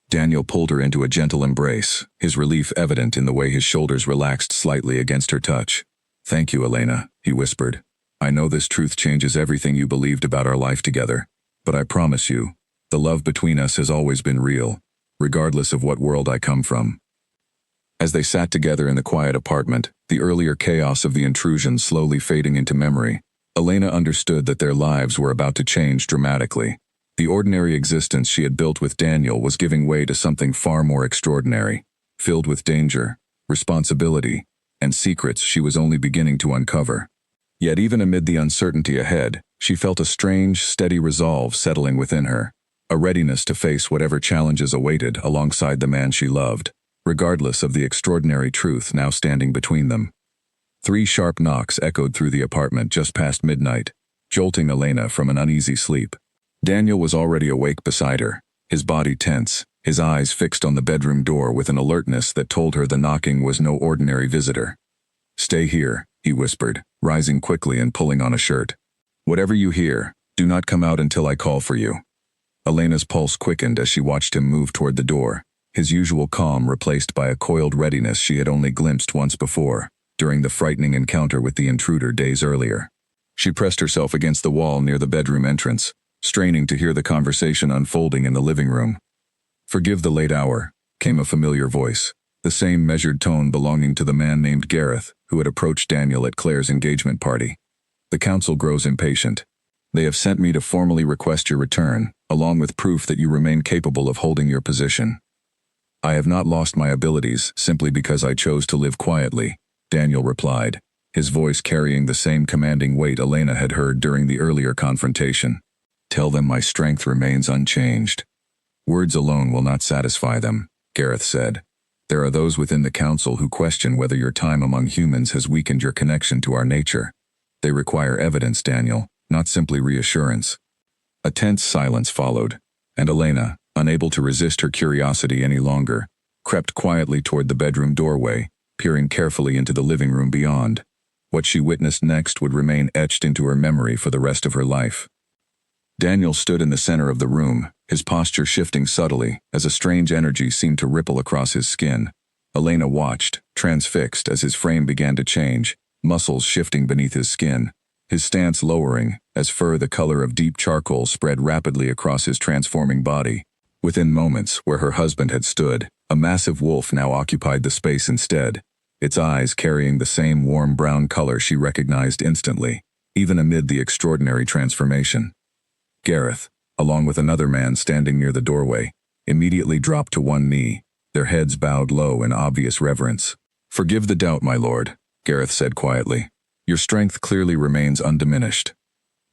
Daniel pulled her into a gentle embrace, his relief evident in the way his shoulders relaxed slightly against her touch. "Thank you, Elena," he whispered. "I know this truth changes everything you believed about our life together, but I promise you, the love between us has always been real, regardless of what world I come from." As they sat together in the quiet apartment, the earlier chaos of the intrusion slowly fading into memory, Elena understood that their lives were about to change dramatically. The ordinary existence she had built with Daniel was giving way to something far more extraordinary, filled with danger, responsibility, and secrets she was only beginning to uncover. Yet even amid the uncertainty ahead, she felt a strange, steady resolve settling within her, a readiness to face whatever challenges awaited alongside the man she loved, regardless of the extraordinary truth now standing between them. 3 sharp knocks echoed through the apartment just past midnight, jolting Elena from an uneasy sleep. Daniel was already awake beside her, his body tense, his eyes fixed on the bedroom door with an alertness that told her the knocking was no ordinary visitor. "Stay here," he whispered, rising quickly and pulling on a shirt. "Whatever you hear, do not come out until I call for you." Elena's pulse quickened as she watched him move toward the door, his usual calm replaced by a coiled readiness she had only glimpsed once before, during the frightening encounter with the intruder days earlier. She pressed herself against the wall near the bedroom entrance, straining to hear the conversation unfolding in the living room. "Forgive the late hour," came a familiar voice, the same measured tone belonging to the man named Gareth who had approached Daniel at Claire's engagement party. "The council grows impatient. They have sent me to formally request your return, along with proof that you remain capable of holding your position." "I have not lost my abilities simply because I chose to live quietly," Daniel replied, his voice carrying the same commanding weight Elena had heard during the earlier confrontation. "Tell them my strength remains unchanged." "Words alone will not satisfy them," Gareth said. "There are those within the council who question whether your time among humans has weakened your connection to our nature. They require evidence, Daniel, not simply reassurance." A tense silence followed, and Elena, unable to resist her curiosity any longer, crept quietly toward the bedroom doorway, peering carefully into the living room beyond. What she witnessed next would remain etched into her memory for the rest of her life. Daniel stood in the center of the room, his posture shifting subtly as a strange energy seemed to ripple across his skin. Elena watched, transfixed, as his frame began to change, muscles shifting beneath his skin, his stance lowering as fur the color of deep charcoal spread rapidly across his transforming body. Within moments, where her husband had stood, a massive wolf now occupied the space instead, its eyes carrying the same warm brown color she recognized instantly, even amid the extraordinary transformation. Gareth, along with another man standing near the doorway, immediately dropped to one knee, their heads bowed low in obvious reverence. "Forgive the doubt, my lord," Gareth said quietly. "Your strength clearly remains undiminished."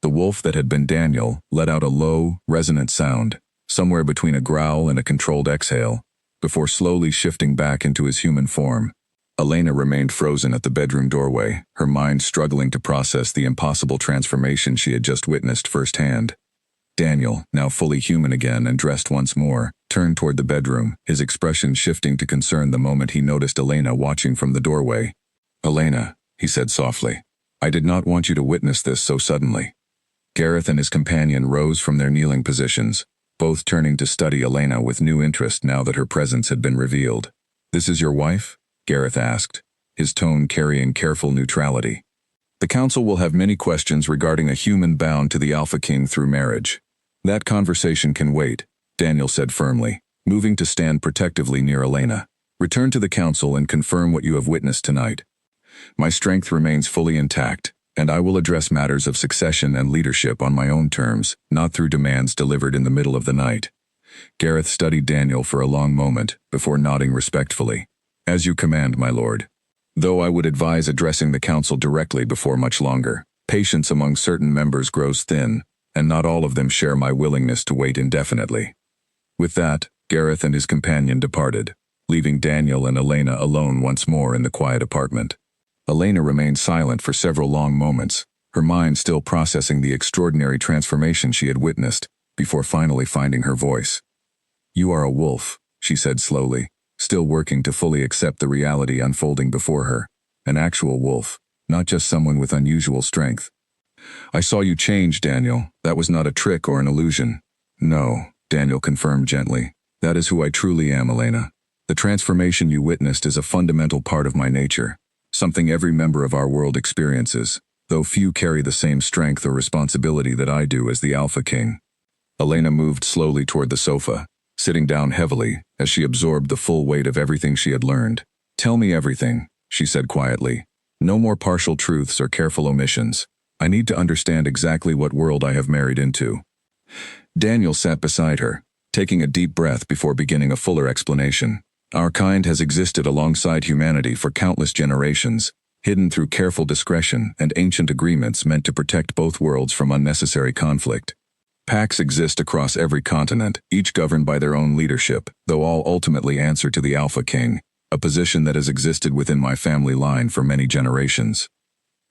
The wolf that had been Daniel let out a low, resonant sound, somewhere between a growl and a controlled exhale, before slowly shifting back into his human form. Elena remained frozen at the bedroom doorway, her mind struggling to process the impossible transformation she had just witnessed firsthand. Daniel, now fully human again and dressed once more, turned toward the bedroom, his expression shifting to concern the moment he noticed Elena watching from the doorway. "Elena," he said softly, "I did not want you to witness this so suddenly." Gareth and his companion rose from their kneeling positions, both turning to study Elena with new interest now that her presence had been revealed. "This is your wife?" Gareth asked, his tone carrying careful neutrality. "The council will have many questions regarding a human bound to the Alpha King through marriage. That conversation can wait," Daniel said firmly, moving to stand protectively near Elena. "Return to the council and confirm what you have witnessed tonight. My strength remains fully intact, and I will address matters of succession and leadership on my own terms, not through demands delivered in the middle of the night." Gareth studied Daniel for a long moment, before nodding respectfully. "As you command, my lord. Though I would advise addressing the council directly before much longer. Patience among certain members grows thin, and not all of them share my willingness to wait indefinitely." With that, Gareth and his companion departed, leaving Daniel and Elena alone once more in the quiet apartment. Elena remained silent for several long moments, her mind still processing the extraordinary transformation she had witnessed, before finally finding her voice. "You are a wolf," she said slowly, still working to fully accept the reality unfolding before her. "An actual wolf, not just someone with unusual strength." "I saw you change, Daniel. That was not a trick or an illusion." "No," Daniel confirmed gently. "That is who I truly am, Elena. The transformation you witnessed is a fundamental part of my nature, something every member of our world experiences, though few carry the same strength or responsibility that I do as the Alpha King." Elena moved slowly toward the sofa, sitting down heavily as she absorbed the full weight of everything she had learned. "Tell me everything," she said quietly. "No more partial truths or careful omissions. I need to understand exactly what world I have married into." Daniel sat beside her, taking a deep breath before beginning a fuller explanation. Our kind has existed alongside humanity for countless generations, hidden through careful discretion and ancient agreements meant to protect both worlds from unnecessary conflict. Pacts exist across every continent, each governed by their own leadership, though all ultimately answer to the Alpha King, a position that has existed within my family line for many generations.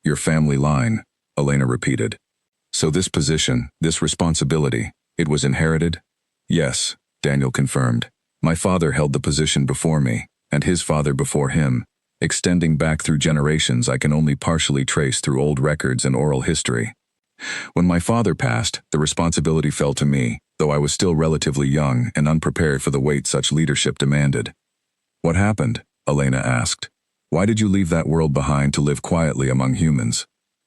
Your family line, Elena repeated. So this position, this responsibility, it was inherited? Yes, Daniel confirmed. My father held the position before me, and his father before him, extending back through generations I can only partially trace through old records and oral history. When my father passed, the responsibility fell to me, though I was still relatively young and unprepared for the weight such leadership demanded. What happened? Elena asked. Why did you leave that world behind to live quietly among humans?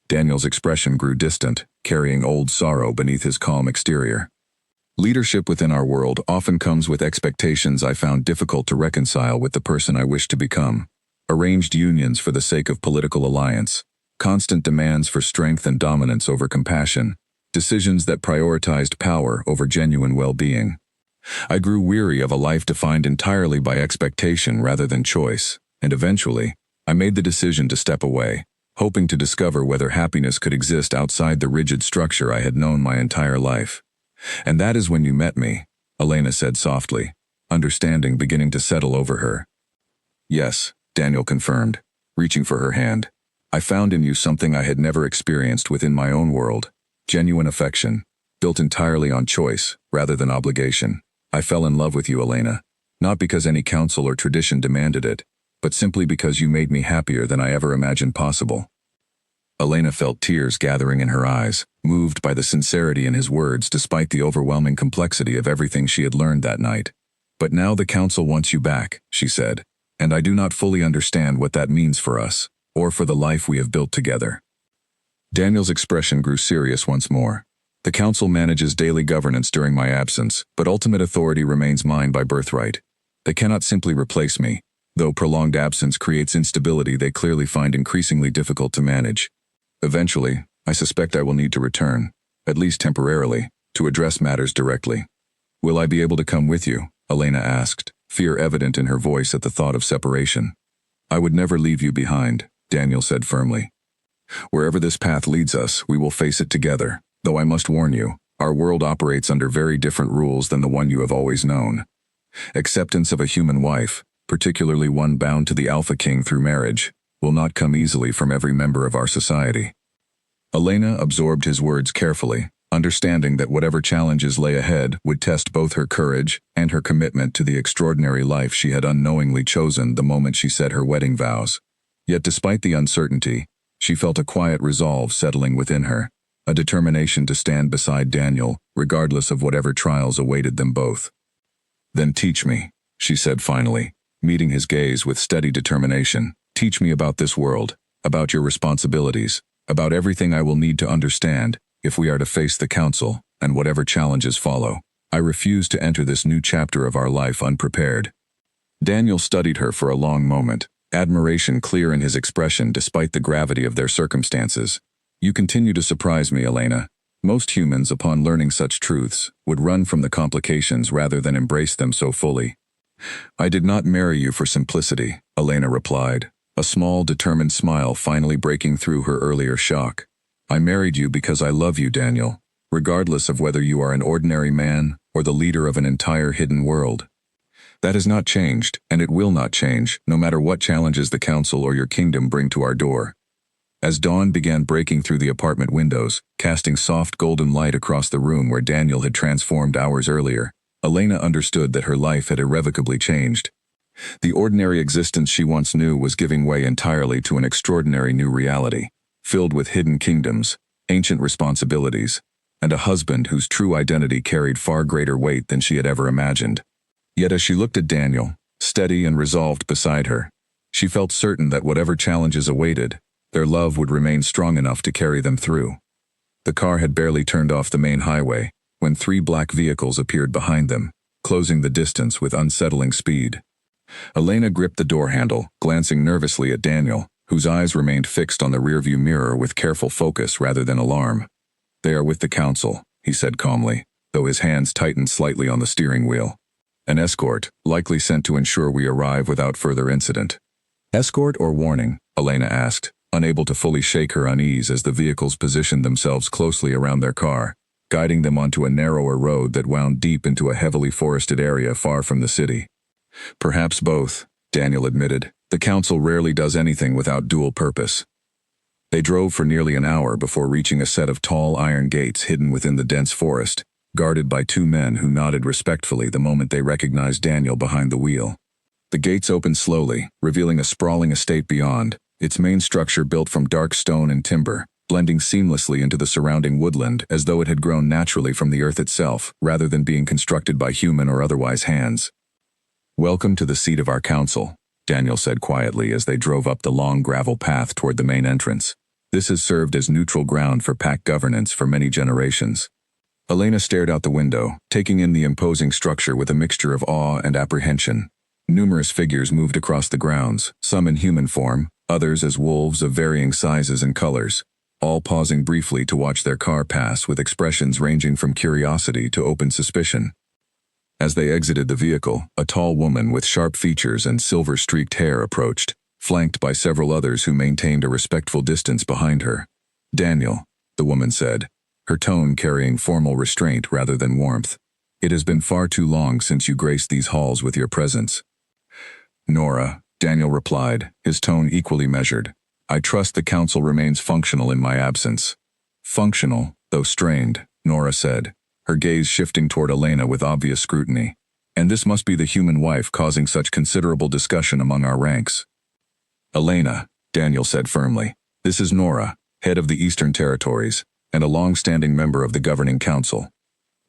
Daniel's expression grew distant, carrying old sorrow beneath his calm exterior. Leadership within our world often comes with expectations I found difficult to reconcile with the person I wished to become. Arranged unions for the sake of political alliance, constant demands for strength and dominance over compassion, decisions that prioritized power over genuine well-being. I grew weary of a life defined entirely by expectation rather than choice, and eventually, I made the decision to step away, hoping to discover whether happiness could exist outside the rigid structure I had known my entire life. And that is when you met me, Elena said softly, understanding beginning to settle over her. Yes, Daniel confirmed, reaching for her hand. I found in you something I had never experienced within my own world, genuine affection, built entirely on choice rather than obligation. I fell in love with you, Elena, not because any council or tradition demanded it, but simply because you made me happier than I ever imagined possible. Elena felt tears gathering in her eyes, moved by the sincerity in his words despite the overwhelming complexity of everything she had learned that night. But now the council wants you back, she said, and I do not fully understand what that means for us, or for the life we have built together. Daniel's expression grew serious once more. The council manages daily governance during my absence, but ultimate authority remains mine by birthright. They cannot simply replace me, though prolonged absence creates instability they clearly find increasingly difficult to manage. Eventually, I suspect I will need to return, at least temporarily, to address matters directly. Will I be able to come with you? Elena asked, fear evident in her voice at the thought of separation. I would never leave you behind, Daniel said firmly. Wherever this path leads us, we will face it together, though I must warn you, our world operates under very different rules than the one you have always known. Acceptance of a human wife, particularly one bound to the Alpha King through marriage, will not come easily from every member of our society. Elena absorbed his words carefully, understanding that whatever challenges lay ahead would test both her courage and her commitment to the extraordinary life she had unknowingly chosen the moment she said her wedding vows. Yet despite the uncertainty, she felt a quiet resolve settling within her, a determination to stand beside Daniel, regardless of whatever trials awaited them both. Then teach me, she said finally, meeting his gaze with steady determination. Teach me about this world, about your responsibilities, about everything I will need to understand if we are to face the council and whatever challenges follow. I refuse to enter this new chapter of our life unprepared. Daniel studied her for a long moment, admiration clear in his expression despite the gravity of their circumstances. You continue to surprise me, Elena. Most humans, upon learning such truths, would run from the complications rather than embrace them so fully. I did not marry you for simplicity, Elena replied, a small, determined smile finally breaking through her earlier shock. I married you because I love you, Daniel, regardless of whether you are an ordinary man or the leader of an entire hidden world. That has not changed, and it will not change, no matter what challenges the council or your kingdom bring to our door. As dawn began breaking through the apartment windows, casting soft golden light across the room where Daniel had transformed hours earlier, Elena understood that her life had irrevocably changed. The ordinary existence she once knew was giving way entirely to an extraordinary new reality, filled with hidden kingdoms, ancient responsibilities, and a husband whose true identity carried far greater weight than she had ever imagined. Yet as she looked at Daniel, steady and resolved beside her, she felt certain that whatever challenges awaited, their love would remain strong enough to carry them through. The car had barely turned off the main highway when 3 black vehicles appeared behind them, closing the distance with unsettling speed. Elena gripped the door handle, glancing nervously at Daniel, whose eyes remained fixed on the rearview mirror with careful focus rather than alarm. They are with the council, he said calmly. though his hands tightened slightly on the steering wheel. An escort, likely sent to ensure we arrive without further incident. Escort or warning? Elena asked, unable to fully shake her unease as the vehicles positioned themselves closely around their car, guiding them onto a narrower road that wound deep into a heavily forested area far from the city. Perhaps both, Daniel admitted. The council rarely does anything without dual purpose. They drove for nearly an hour before reaching a set of tall iron gates hidden within the dense forest, guarded by two men who nodded respectfully the moment they recognized Daniel behind the wheel. The gates opened slowly, revealing a sprawling estate beyond, its main structure built from dark stone and timber, blending seamlessly into the surrounding woodland as though it had grown naturally from the earth itself, rather than being constructed by human or otherwise hands. "Welcome to the seat of our council," Daniel said quietly as they drove up the long gravel path toward the main entrance. "This has served as neutral ground for pack governance for many generations." Elena stared out the window, taking in the imposing structure with a mixture of awe and apprehension. Numerous figures moved across the grounds, some in human form, others as wolves of varying sizes and colors, all pausing briefly to watch their car pass with expressions ranging from curiosity to open suspicion. As they exited the vehicle, a tall woman with sharp features and silver-streaked hair approached, flanked by several others who maintained a respectful distance behind her. "Daniel," the woman said, her tone carrying formal restraint rather than warmth. "It has been far too long since you graced these halls with your presence." "Nora," Daniel replied, his tone equally measured. "I trust the council remains functional in my absence." "Functional, though strained," Nora said, her gaze shifting toward Elena with obvious scrutiny. "And this must be the human wife causing such considerable discussion among our ranks." "Elena," Daniel said firmly, "this is Nora, head of the Eastern Territories, and a long-standing member of the governing council."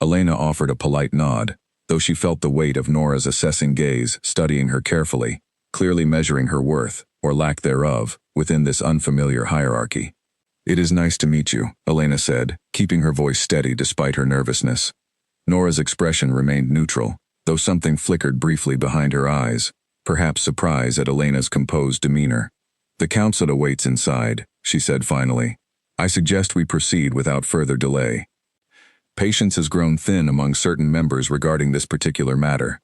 Elena offered a polite nod, though she felt the weight of Nora's assessing gaze, studying her carefully, clearly measuring her worth, or lack thereof, within this unfamiliar hierarchy. "It is nice to meet you," Elena said, keeping her voice steady despite her nervousness. Nora's expression remained neutral, though something flickered briefly behind her eyes, perhaps surprise at Elena's composed demeanor. "The council awaits inside," she said finally. "I suggest we proceed without further delay." Patience has grown thin among certain members regarding this particular matter.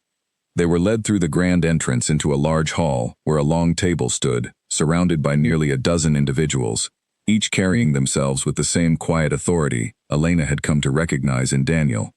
They were led through the grand entrance into a large hall where a long table stood, surrounded by nearly a dozen individuals, each carrying themselves with the same quiet authority Elena had come to recognize in Daniel.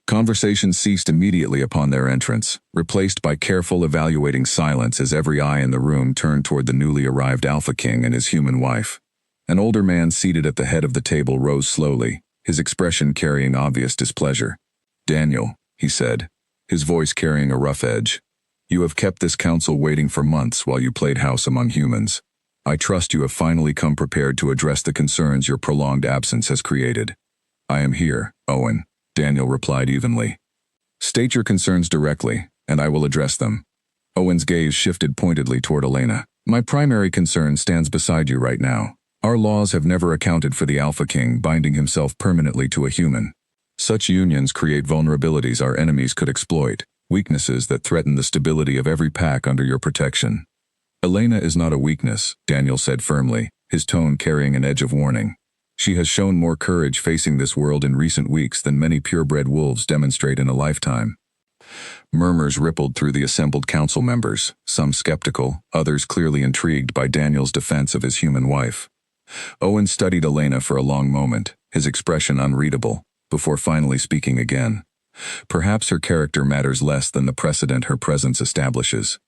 Conversation ceased immediately upon their entrance, replaced by careful evaluating silence as every eye in the room turned toward the newly arrived Alpha King and his human wife. An older man seated at the head of the table rose slowly, his expression carrying obvious displeasure. "Daniel," he said, his voice carrying a rough edge, "you have kept this council waiting for months while you played house among humans. I trust you have finally come prepared to address the concerns your prolonged absence has created." "I am here, Owen," Daniel replied evenly. "State your concerns directly, and I will address them." Owen's gaze shifted pointedly toward Elena. "My primary concern stands beside you right now. Our laws have never accounted for the Alpha King binding himself permanently to a human. Such unions create vulnerabilities our enemies could exploit, weaknesses that threaten the stability of every pack under your protection." "Elena is not a weakness," Daniel said firmly, his tone carrying an edge of warning. "She has shown more courage facing this world in recent weeks than many purebred wolves demonstrate in a lifetime." Murmurs rippled through the assembled council members, some skeptical, others clearly intrigued by Daniel's defense of his human wife. Owen studied Elena for a long moment, his expression unreadable, before finally speaking again. Perhaps her character matters less than the precedent her presence establishes.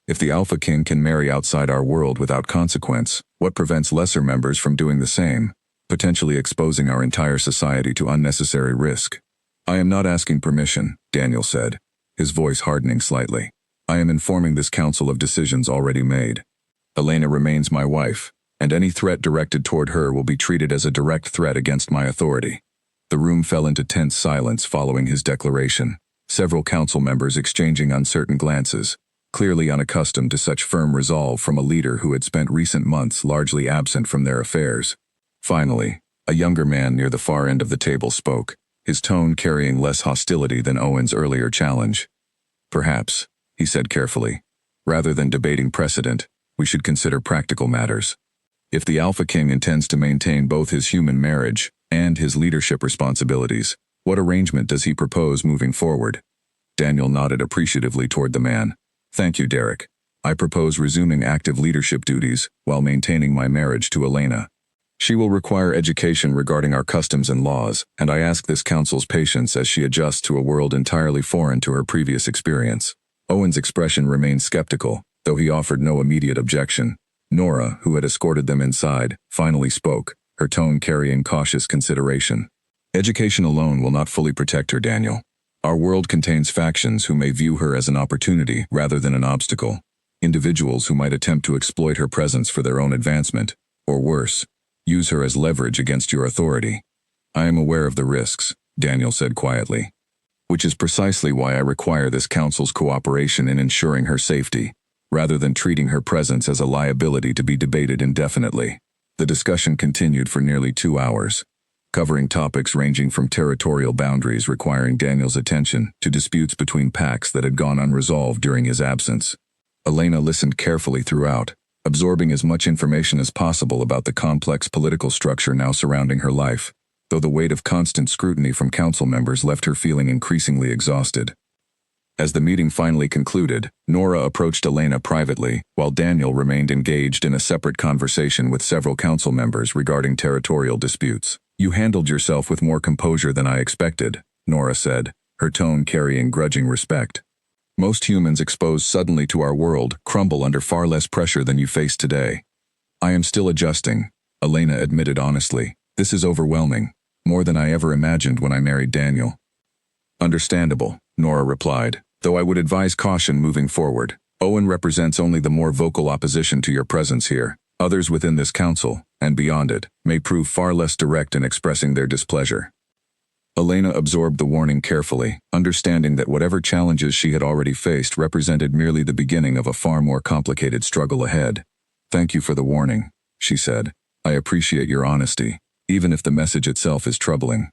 If the Alpha King can marry outside our world without consequence, what prevents lesser members from doing the same, potentially exposing our entire society to unnecessary risk? "I am not asking permission," Daniel said, his voice hardening slightly. "I am informing this council of decisions already made. Elena remains my wife, and any threat directed toward her will be treated as a direct threat against my authority." The room fell into tense silence following his declaration, several council members exchanging uncertain glances, clearly unaccustomed to such firm resolve from a leader who had spent recent months largely absent from their affairs. Finally, a younger man near the far end of the table spoke, his tone carrying less hostility than Owen's earlier challenge. "Perhaps," he said carefully, "rather than debating precedent, we should consider practical matters. If the Alpha King intends to maintain both his human marriage and his leadership responsibilities, What arrangement does he propose moving forward? Daniel nodded appreciatively toward the man. Thank you, Derek. I propose resuming active leadership duties while maintaining my marriage to Elena. She will require education regarding our customs and laws, and I ask this council's patience as she adjusts to a world entirely foreign to her previous experience. Owen's expression remained skeptical, though he offered no immediate objection. Nora, who had escorted them inside, finally spoke, her tone carrying cautious consideration. Education alone will not fully protect her, Daniel. Our world contains factions who may view her as an opportunity rather than an obstacle. Individuals who might attempt to exploit her presence for their own advancement, or worse, use her as leverage against your authority. I am aware of the risks, Daniel said quietly. Which is precisely why I require this council's cooperation in ensuring her safety, rather than treating her presence as a liability to be debated indefinitely. The discussion continued for nearly 2 hours, covering topics ranging from territorial boundaries requiring Daniel's attention to disputes between packs that had gone unresolved during his absence. Elena listened carefully throughout, absorbing as much information as possible about the complex political structure now surrounding her life, though the weight of constant scrutiny from council members left her feeling increasingly exhausted. As the meeting finally concluded, Nora approached Elena privately, while Daniel remained engaged in a separate conversation with several council members regarding territorial disputes. You handled yourself with more composure than I expected, Nora said, her tone carrying grudging respect. Most humans exposed suddenly to our world crumble under far less pressure than you face today. I am still adjusting, Elena admitted honestly. This is overwhelming, more than I ever imagined when I married Daniel. Understandable, Nora replied, though I would advise caution moving forward. Owen represents only the more vocal opposition to your presence here. Others within this council, and beyond it, may prove far less direct in expressing their displeasure. Elena absorbed the warning carefully, understanding that whatever challenges she had already faced represented merely the beginning of a far more complicated struggle ahead. Thank you for the warning, she said. I appreciate your honesty, even if the message itself is troubling.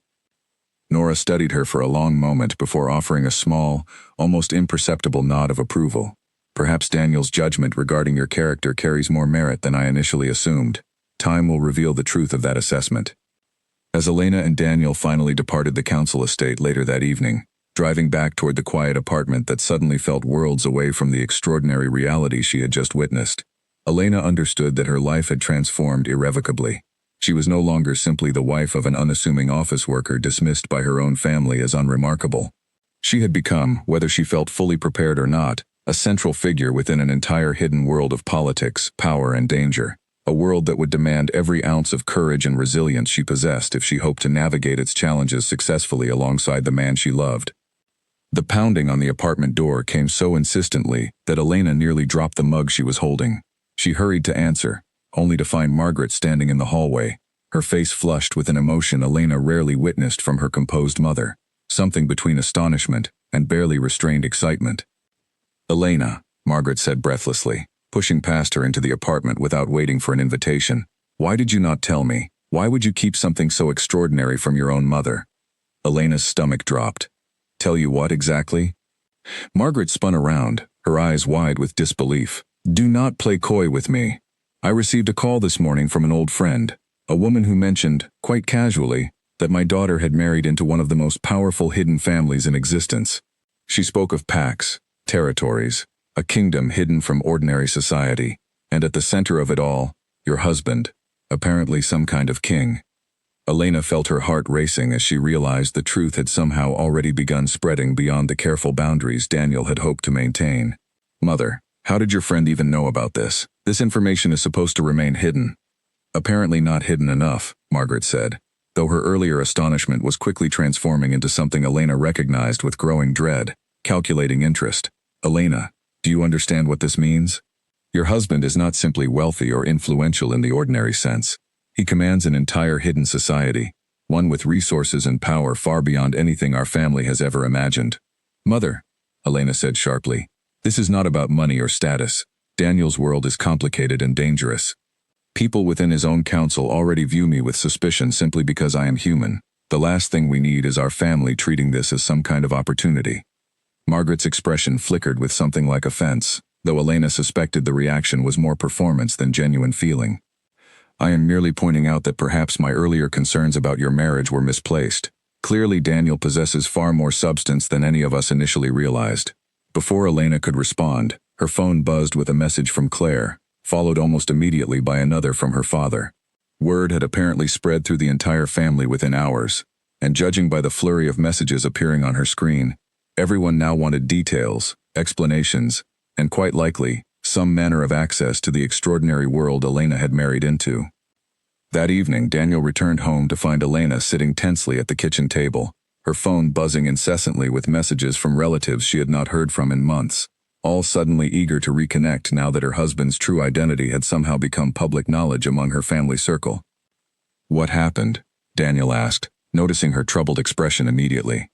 Nora studied her for a long moment before offering a small, almost imperceptible nod of approval. Perhaps Daniel's judgment regarding your character carries more merit than I initially assumed. Time will reveal the truth of that assessment. As Elena and Daniel finally departed the council estate later that evening, driving back toward the quiet apartment that suddenly felt worlds away from the extraordinary reality she had just witnessed, Elena understood that her life had transformed irrevocably. She was no longer simply the wife of an unassuming office worker dismissed by her own family as unremarkable. She had become, whether she felt fully prepared or not, a central figure within an entire hidden world of politics, power, and danger. A world that would demand every ounce of courage and resilience she possessed if she hoped to navigate its challenges successfully alongside the man she loved. The pounding on the apartment door came so insistently that Elena nearly dropped the mug she was holding. She hurried to answer, only to find Margaret standing in the hallway, her face flushed with an emotion Elena rarely witnessed from her composed mother, something between astonishment and barely restrained excitement. Elena, Margaret said breathlessly, pushing past her into the apartment without waiting for an invitation. Why did you not tell me? Why would you keep something so extraordinary from your own mother? Elena's stomach dropped. Tell you what exactly? Margaret spun around, her eyes wide with disbelief. Do not play coy with me. I received a call this morning from an old friend, a woman who mentioned, quite casually, that my daughter had married into one of the most powerful hidden families in existence. She spoke of packs, territories, a kingdom hidden from ordinary society, and at the center of it all, your husband, apparently some kind of king. Elena felt her heart racing as she realized the truth had somehow already begun spreading beyond the careful boundaries Daniel had hoped to maintain. Mother, how did your friend even know about this? This information is supposed to remain hidden. Apparently not hidden enough, Margaret said, though her earlier astonishment was quickly transforming into something Elena recognized with growing dread. Calculating interest. Elena, do you understand what this means? Your husband is not simply wealthy or influential in the ordinary sense. He commands an entire hidden society, one with resources and power far beyond anything our family has ever imagined. Mother, Elena said sharply, this is not about money or status. Daniel's world is complicated and dangerous. People within his own council already view me with suspicion simply because I am human. The last thing we need is our family treating this as some kind of opportunity. Margaret's expression flickered with something like offense, though Elena suspected the reaction was more performance than genuine feeling. I am merely pointing out that perhaps my earlier concerns about your marriage were misplaced. Clearly, Daniel possesses far more substance than any of us initially realized. Before Elena could respond, her phone buzzed with a message from Claire, followed almost immediately by another from her father. Word had apparently spread through the entire family within hours, and judging by the flurry of messages appearing on her screen, everyone now wanted details, explanations, and quite likely, some manner of access to the extraordinary world Elena had married into. That evening, Daniel returned home to find Elena sitting tensely at the kitchen table, her phone buzzing incessantly with messages from relatives she had not heard from in months, all suddenly eager to reconnect now that her husband's true identity had somehow become public knowledge among her family circle. "What happened?" Daniel asked, noticing her troubled expression immediately.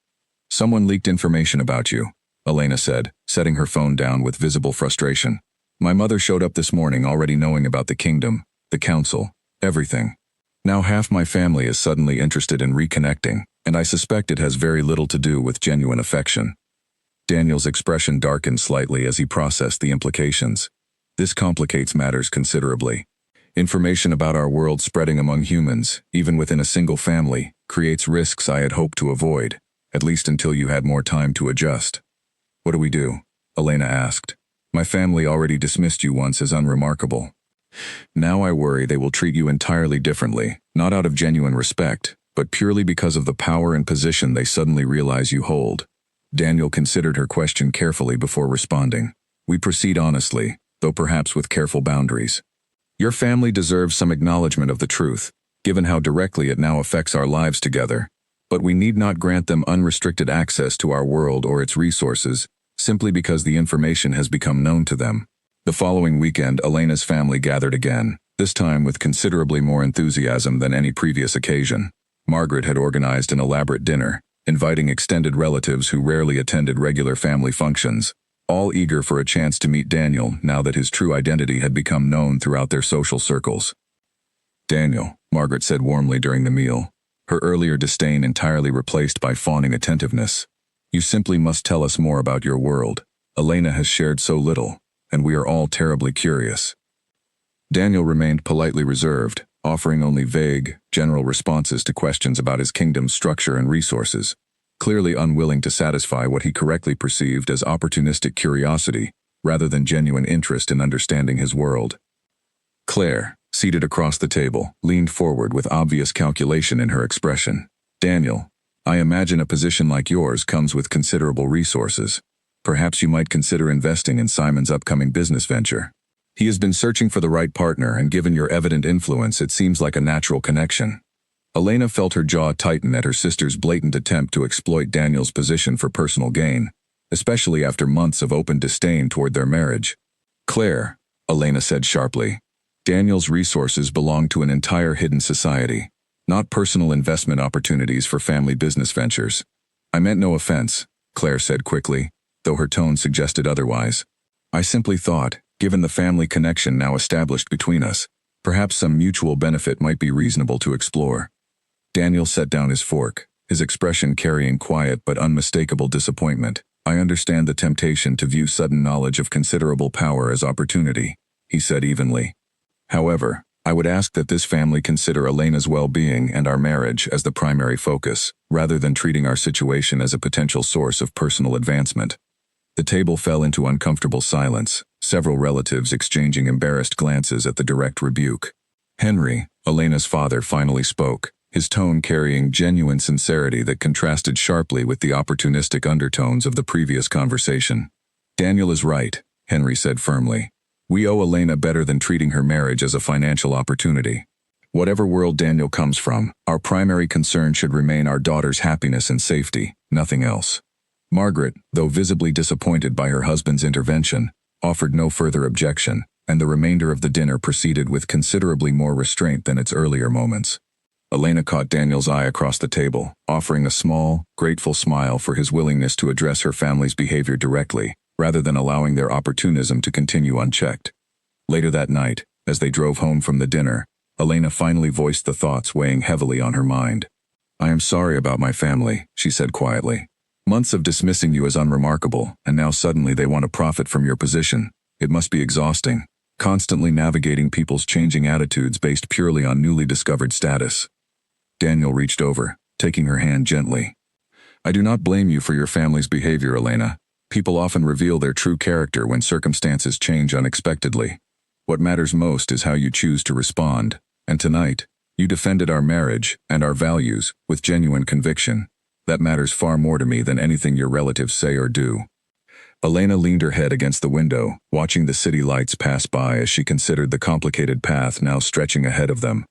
"Someone leaked information about you," Elena said, setting her phone down with visible frustration. "My mother showed up this morning already knowing about the kingdom, the council, everything. Now half my family is suddenly interested in reconnecting, and I suspect it has very little to do with genuine affection." Daniel's expression darkened slightly as he processed the implications. This complicates matters considerably. Information about our world spreading among humans, even within a single family, creates risks I had hoped to avoid, at least until you had more time to adjust. "What do we do?" Elena asked. "My family already dismissed you once as unremarkable. Now I worry they will treat you entirely differently, not out of genuine respect, but purely because of the power and position they suddenly realize you hold." Daniel considered her question carefully before responding. "We proceed honestly, though perhaps with careful boundaries. Your family deserves some acknowledgement of the truth, given how directly it now affects our lives together, but we need not grant them unrestricted access to our world or its resources, simply because the information has become known to them." The following weekend, Elena's family gathered again, this time with considerably more enthusiasm than any previous occasion. Margaret had organized an elaborate dinner, inviting extended relatives who rarely attended regular family functions, all eager for a chance to meet Daniel now that his true identity had become known throughout their social circles. "Daniel," Margaret said warmly during the meal, her earlier disdain entirely replaced by fawning attentiveness. "You simply must tell us more about your world. Elena has shared so little, and we are all terribly curious." Daniel remained politely reserved, offering only vague, general responses to questions about his kingdom's structure and resources, clearly unwilling to satisfy what he correctly perceived as opportunistic curiosity, rather than genuine interest in understanding his world. Claire, seated across the table, leaned forward with obvious calculation in her expression. "Daniel, I imagine a position like yours comes with considerable resources. Perhaps you might consider investing in Simon's upcoming business venture. He has been searching for the right partner, and given your evident influence, it seems like a natural connection." Elena felt her jaw tighten at her sister's blatant attempt to exploit Daniel's position for personal gain, especially after months of open disdain toward their marriage. "Claire," Elena said sharply, "Daniel's resources belong to an entire hidden society, not personal investment opportunities for family business ventures." "I meant no offense," Claire said quickly, though her tone suggested otherwise. "I simply thought, given the family connection now established between us, perhaps some mutual benefit might be reasonable to explore." Daniel set down his fork, his expression carrying quiet but unmistakable disappointment. "I understand the temptation to view sudden knowledge of considerable power as opportunity," he said evenly. "However, I would ask that this family consider Elena's well-being and our marriage as the primary focus, rather than treating our situation as a potential source of personal advancement." The table fell into uncomfortable silence, several relatives exchanging embarrassed glances at the direct rebuke. Henry, Elena's father, finally spoke, his tone carrying genuine sincerity that contrasted sharply with the opportunistic undertones of the previous conversation. "Daniel is right," Henry said firmly. "We owe Elena better than treating her marriage as a financial opportunity. Whatever world Daniel comes from, our primary concern should remain our daughter's happiness and safety, nothing else." Margaret, though visibly disappointed by her husband's intervention, offered no further objection, and the remainder of the dinner proceeded with considerably more restraint than its earlier moments. Elena caught Daniel's eye across the table, offering a small, grateful smile for his willingness to address her family's behavior directly, rather than allowing their opportunism to continue unchecked. Later that night, as they drove home from the dinner, Elena finally voiced the thoughts weighing heavily on her mind. "I am sorry about my family," she said quietly. "Months of dismissing you as unremarkable, and now suddenly they want to profit from your position. It must be exhausting, constantly navigating people's changing attitudes based purely on newly discovered status." Daniel reached over, taking her hand gently. I do not blame you for your family's behavior, Elena. People often reveal their true character when circumstances change unexpectedly. What matters most is how you choose to respond, and tonight, you defended our marriage and our values with genuine conviction. That matters far more to me than anything your relatives say or do. Elena leaned her head against the window, watching the city lights pass by as she considered the complicated path now stretching ahead of them.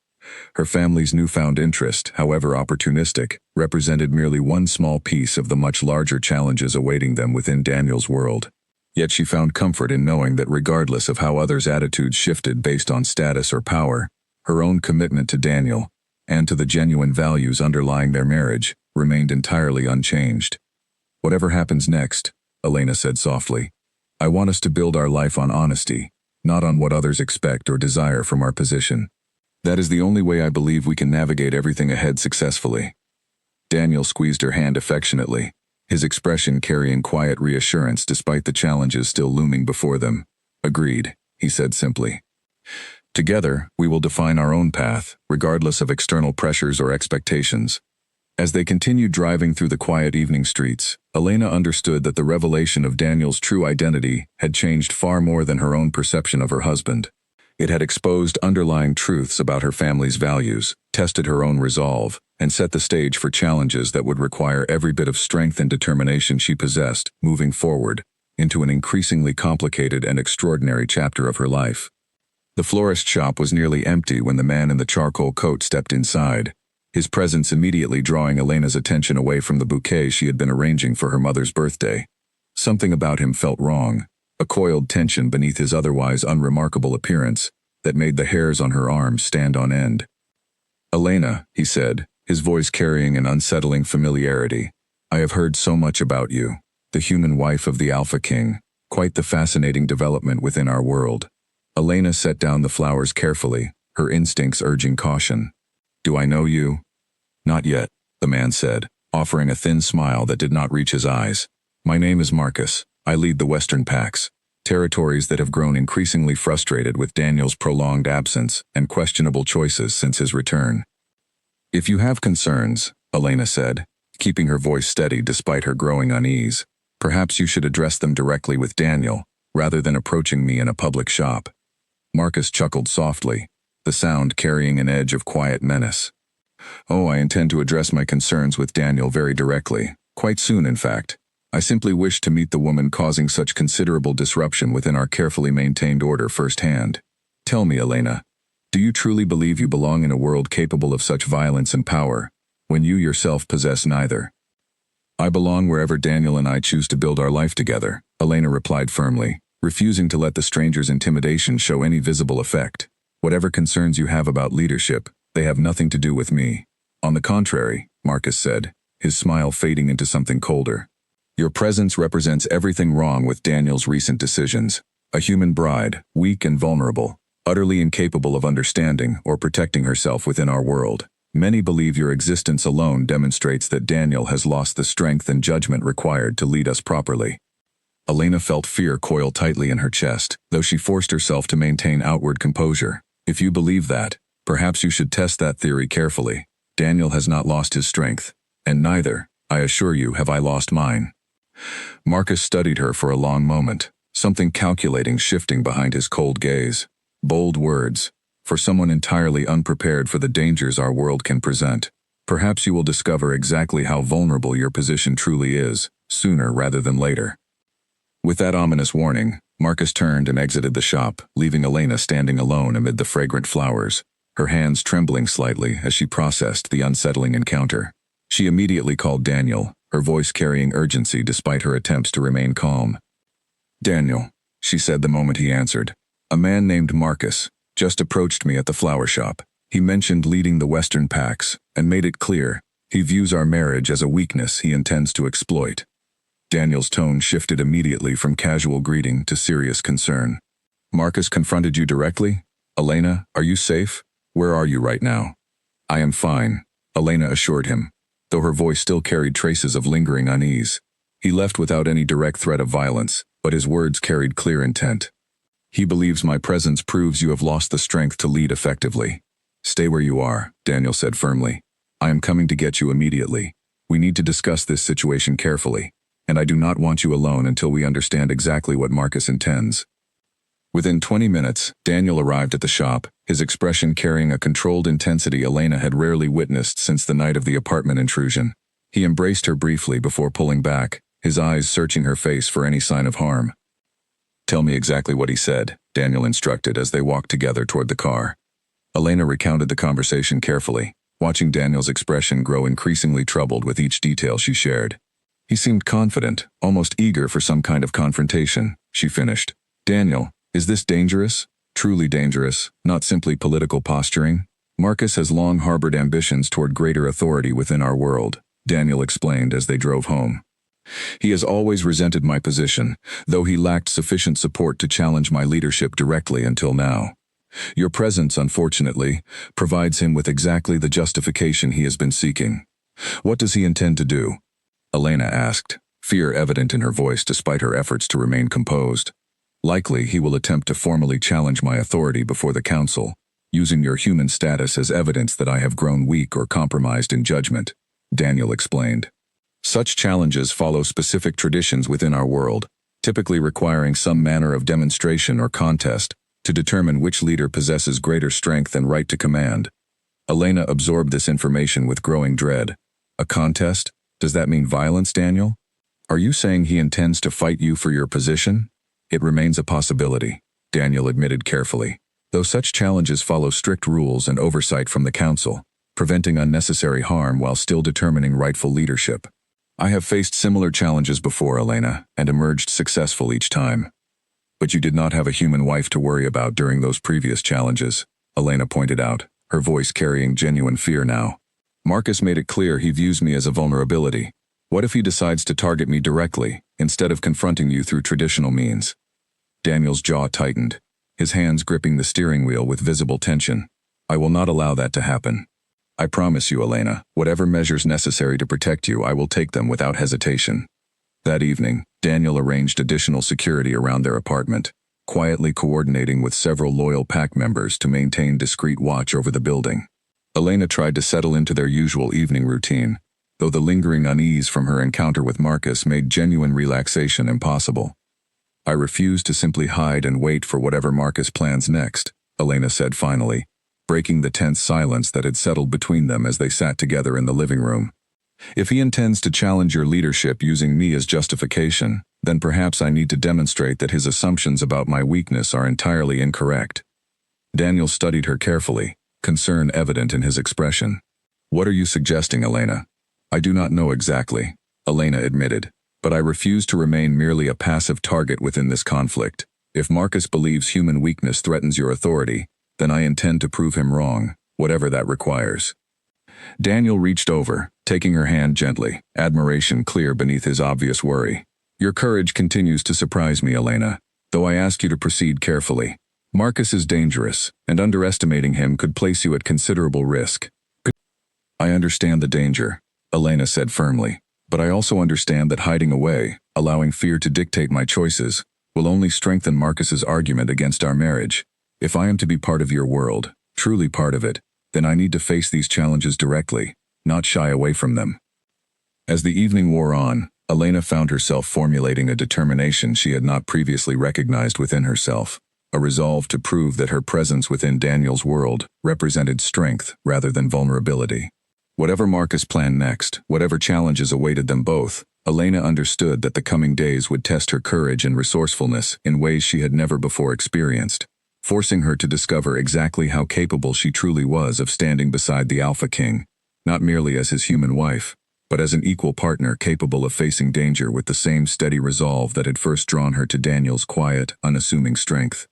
Her family's newfound interest, however opportunistic, represented merely one small piece of the much larger challenges awaiting them within Daniel's world. Yet she found comfort in knowing that regardless of how others' attitudes shifted based on status or power, her own commitment to Daniel, and to the genuine values underlying their marriage, remained entirely unchanged. Whatever happens next, Elena said softly, I want us to build our life on honesty, not on what others expect or desire from our position. That is the only way I believe we can navigate everything ahead successfully. Daniel squeezed her hand affectionately, his expression carrying quiet reassurance despite the challenges still looming before them. Agreed, he said simply. Together, we will define our own path, regardless of external pressures or expectations. As they continued driving through the quiet evening streets, Elena understood that the revelation of Daniel's true identity had changed far more than her own perception of her husband. It had exposed underlying truths about her family's values, tested her own resolve, and set the stage for challenges that would require every bit of strength and determination she possessed, moving forward, into an increasingly complicated and extraordinary chapter of her life. The florist shop was nearly empty when the man in the charcoal coat stepped inside, his presence immediately drawing Elena's attention away from the bouquet she had been arranging for her mother's birthday. Something about him felt wrong, a coiled tension beneath his otherwise unremarkable appearance that made the hairs on her arms stand on end. Elena, he said, his voice carrying an unsettling familiarity, I have heard so much about you, the human wife of the Alpha King, quite the fascinating development within our world. Elena set down the flowers carefully, her instincts urging caution. Do I know you? Not yet, the man said, offering a thin smile that did not reach his eyes. My name is Marcus. I lead the Western Pax, territories that have grown increasingly frustrated with Daniel's prolonged absence and questionable choices since his return. If you have concerns, Elena said, keeping her voice steady despite her growing unease, perhaps you should address them directly with Daniel, rather than approaching me in a public shop. Marcus chuckled softly, the sound carrying an edge of quiet menace. Oh, I intend to address my concerns with Daniel very directly, quite soon in fact. I simply wish to meet the woman causing such considerable disruption within our carefully maintained order firsthand. Tell me, Elena, do you truly believe you belong in a world capable of such violence and power, when you yourself possess neither? I belong wherever Daniel and I choose to build our life together, Elena replied firmly, refusing to let the stranger's intimidation show any visible effect. Whatever concerns you have about leadership, they have nothing to do with me. On the contrary, Marcus said, his smile fading into something colder. Your presence represents everything wrong with Daniel's recent decisions. A human bride, weak and vulnerable, utterly incapable of understanding or protecting herself within our world. Many believe your existence alone demonstrates that Daniel has lost the strength and judgment required to lead us properly. Elena felt fear coil tightly in her chest, though she forced herself to maintain outward composure. If you believe that, perhaps you should test that theory carefully. Daniel has not lost his strength, and neither, I assure you, have I lost mine. Marcus studied her for a long moment, something calculating shifting behind his cold gaze. Bold words, for someone entirely unprepared for the dangers our world can present. Perhaps you will discover exactly how vulnerable your position truly is, sooner rather than later. With that ominous warning, Marcus turned and exited the shop, leaving Elena standing alone amid the fragrant flowers, her hands trembling slightly as she processed the unsettling encounter. She immediately called Daniel, her voice carrying urgency despite her attempts to remain calm. Daniel, she said the moment he answered. A man named Marcus just approached me at the flower shop. He mentioned leading the Western Pax and made it clear he views our marriage as a weakness he intends to exploit. Daniel's tone shifted immediately from casual greeting to serious concern. Marcus confronted you directly? Elena, are you safe? Where are you right now? I am fine, Elena assured him, though her voice still carried traces of lingering unease. He left without any direct threat of violence, but his words carried clear intent. He believes my presence proves you have lost the strength to lead effectively. Stay where you are, Daniel said firmly. I am coming to get you immediately. We need to discuss this situation carefully, and I do not want you alone until we understand exactly what Marcus intends. Within 20 minutes, Daniel arrived at the shop, his expression carrying a controlled intensity Elena had rarely witnessed since the night of the apartment intrusion. He embraced her briefly before pulling back, his eyes searching her face for any sign of harm. Tell me exactly what he said, Daniel instructed as they walked together toward the car. Elena recounted the conversation carefully, watching Daniel's expression grow increasingly troubled with each detail she shared. He seemed confident, almost eager for some kind of confrontation, she finished. Daniel, is this dangerous? Truly dangerous, not simply political posturing? Marcus has long harbored ambitions toward greater authority within our world, Daniel explained as they drove home. He has always resented my position, though he lacked sufficient support to challenge my leadership directly until now. Your presence, unfortunately, provides him with exactly the justification he has been seeking. What does he intend to do? Elena asked, fear evident in her voice despite her efforts to remain composed. Likely, he will attempt to formally challenge my authority before the council, using your human status as evidence that I have grown weak or compromised in judgment, Daniel explained. Such challenges follow specific traditions within our world, typically requiring some manner of demonstration or contest to determine which leader possesses greater strength and right to command. Elena absorbed this information with growing dread. A contest? Does that mean violence, Daniel? Are you saying he intends to fight you for your position? It remains a possibility, Daniel admitted carefully, though such challenges follow strict rules and oversight from the council, preventing unnecessary harm while still determining rightful leadership. I have faced similar challenges before, Elena, and emerged successful each time. But you did not have a human wife to worry about during those previous challenges, Elena pointed out, her voice carrying genuine fear now. Marcus made it clear he views me as a vulnerability. What if he decides to target me directly, instead of confronting you through traditional means? Daniel's jaw tightened, his hands gripping the steering wheel with visible tension. I will not allow that to happen. I promise you, Elena, whatever measures necessary to protect you, I will take them without hesitation. That evening, Daniel arranged additional security around their apartment, quietly coordinating with several loyal pack members to maintain discreet watch over the building. Elena tried to settle into their usual evening routine, though the lingering unease from her encounter with Marcus made genuine relaxation impossible. I refuse to simply hide and wait for whatever Marcus plans next, Elena said finally, breaking the tense silence that had settled between them as they sat together in the living room. If he intends to challenge your leadership using me as justification, then perhaps I need to demonstrate that his assumptions about my weakness are entirely incorrect. Daniel studied her carefully, concern evident in his expression. What are you suggesting, Elena? I do not know exactly, Elena admitted, but I refuse to remain merely a passive target within this conflict. If Marcus believes human weakness threatens your authority, then I intend to prove him wrong, whatever that requires. Daniel reached over, taking her hand gently, admiration clear beneath his obvious worry. Your courage continues to surprise me, Elena, though I ask you to proceed carefully. Marcus is dangerous, and underestimating him could place you at considerable risk. I understand the danger, Elena said firmly, but I also understand that hiding away, allowing fear to dictate my choices, will only strengthen Marcus's argument against our marriage. If I am to be part of your world, truly part of it, then I need to face these challenges directly, not shy away from them. As the evening wore on, Elena found herself formulating a determination she had not previously recognized within herself, a resolve to prove that her presence within Daniel's world represented strength rather than vulnerability. Whatever Marcus planned next, whatever challenges awaited them both, Elena understood that the coming days would test her courage and resourcefulness in ways she had never before experienced, forcing her to discover exactly how capable she truly was of standing beside the Alpha King, not merely as his human wife, but as an equal partner capable of facing danger with the same steady resolve that had first drawn her to Daniel's quiet, unassuming strength.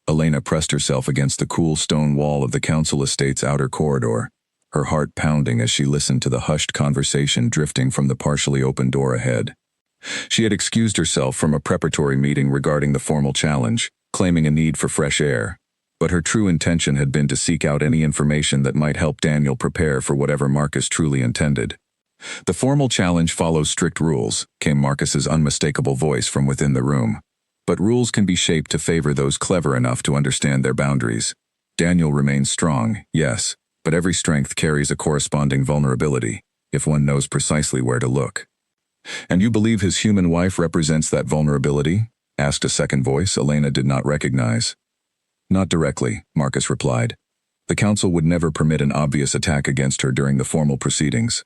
Elena pressed herself against the cool stone wall of the council estate's outer corridor, her heart pounding as she listened to the hushed conversation drifting from the partially open door ahead. She had excused herself from a preparatory meeting regarding the formal challenge, claiming a need for fresh air, but her true intention had been to seek out any information that might help Daniel prepare for whatever Marcus truly intended. The formal challenge follows strict rules, came Marcus's unmistakable voice from within the room. But rules can be shaped to favor those clever enough to understand their boundaries. Daniel remained strong, yes, but every strength carries a corresponding vulnerability, if one knows precisely where to look. "And you believe his human wife represents that vulnerability?" asked a second voice Elena did not recognize. "Not directly," Marcus replied. "The council would never permit an obvious attack against her during the formal proceedings.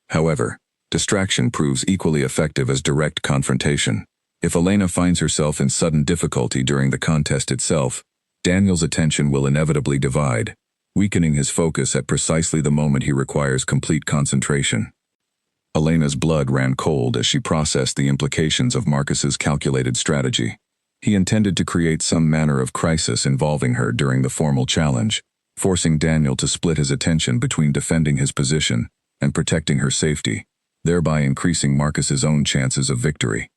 However, distraction proves equally effective as direct confrontation. If Elena finds herself in sudden difficulty during the contest itself, Daniel's attention will inevitably divide, weakening his focus at precisely the moment he requires complete concentration." Elena's blood ran cold as she processed the implications of Marcus's calculated strategy. He intended to create some manner of crisis involving her during the formal challenge, forcing Daniel to split his attention between defending his position and protecting her safety, thereby increasing Marcus's own chances of victory.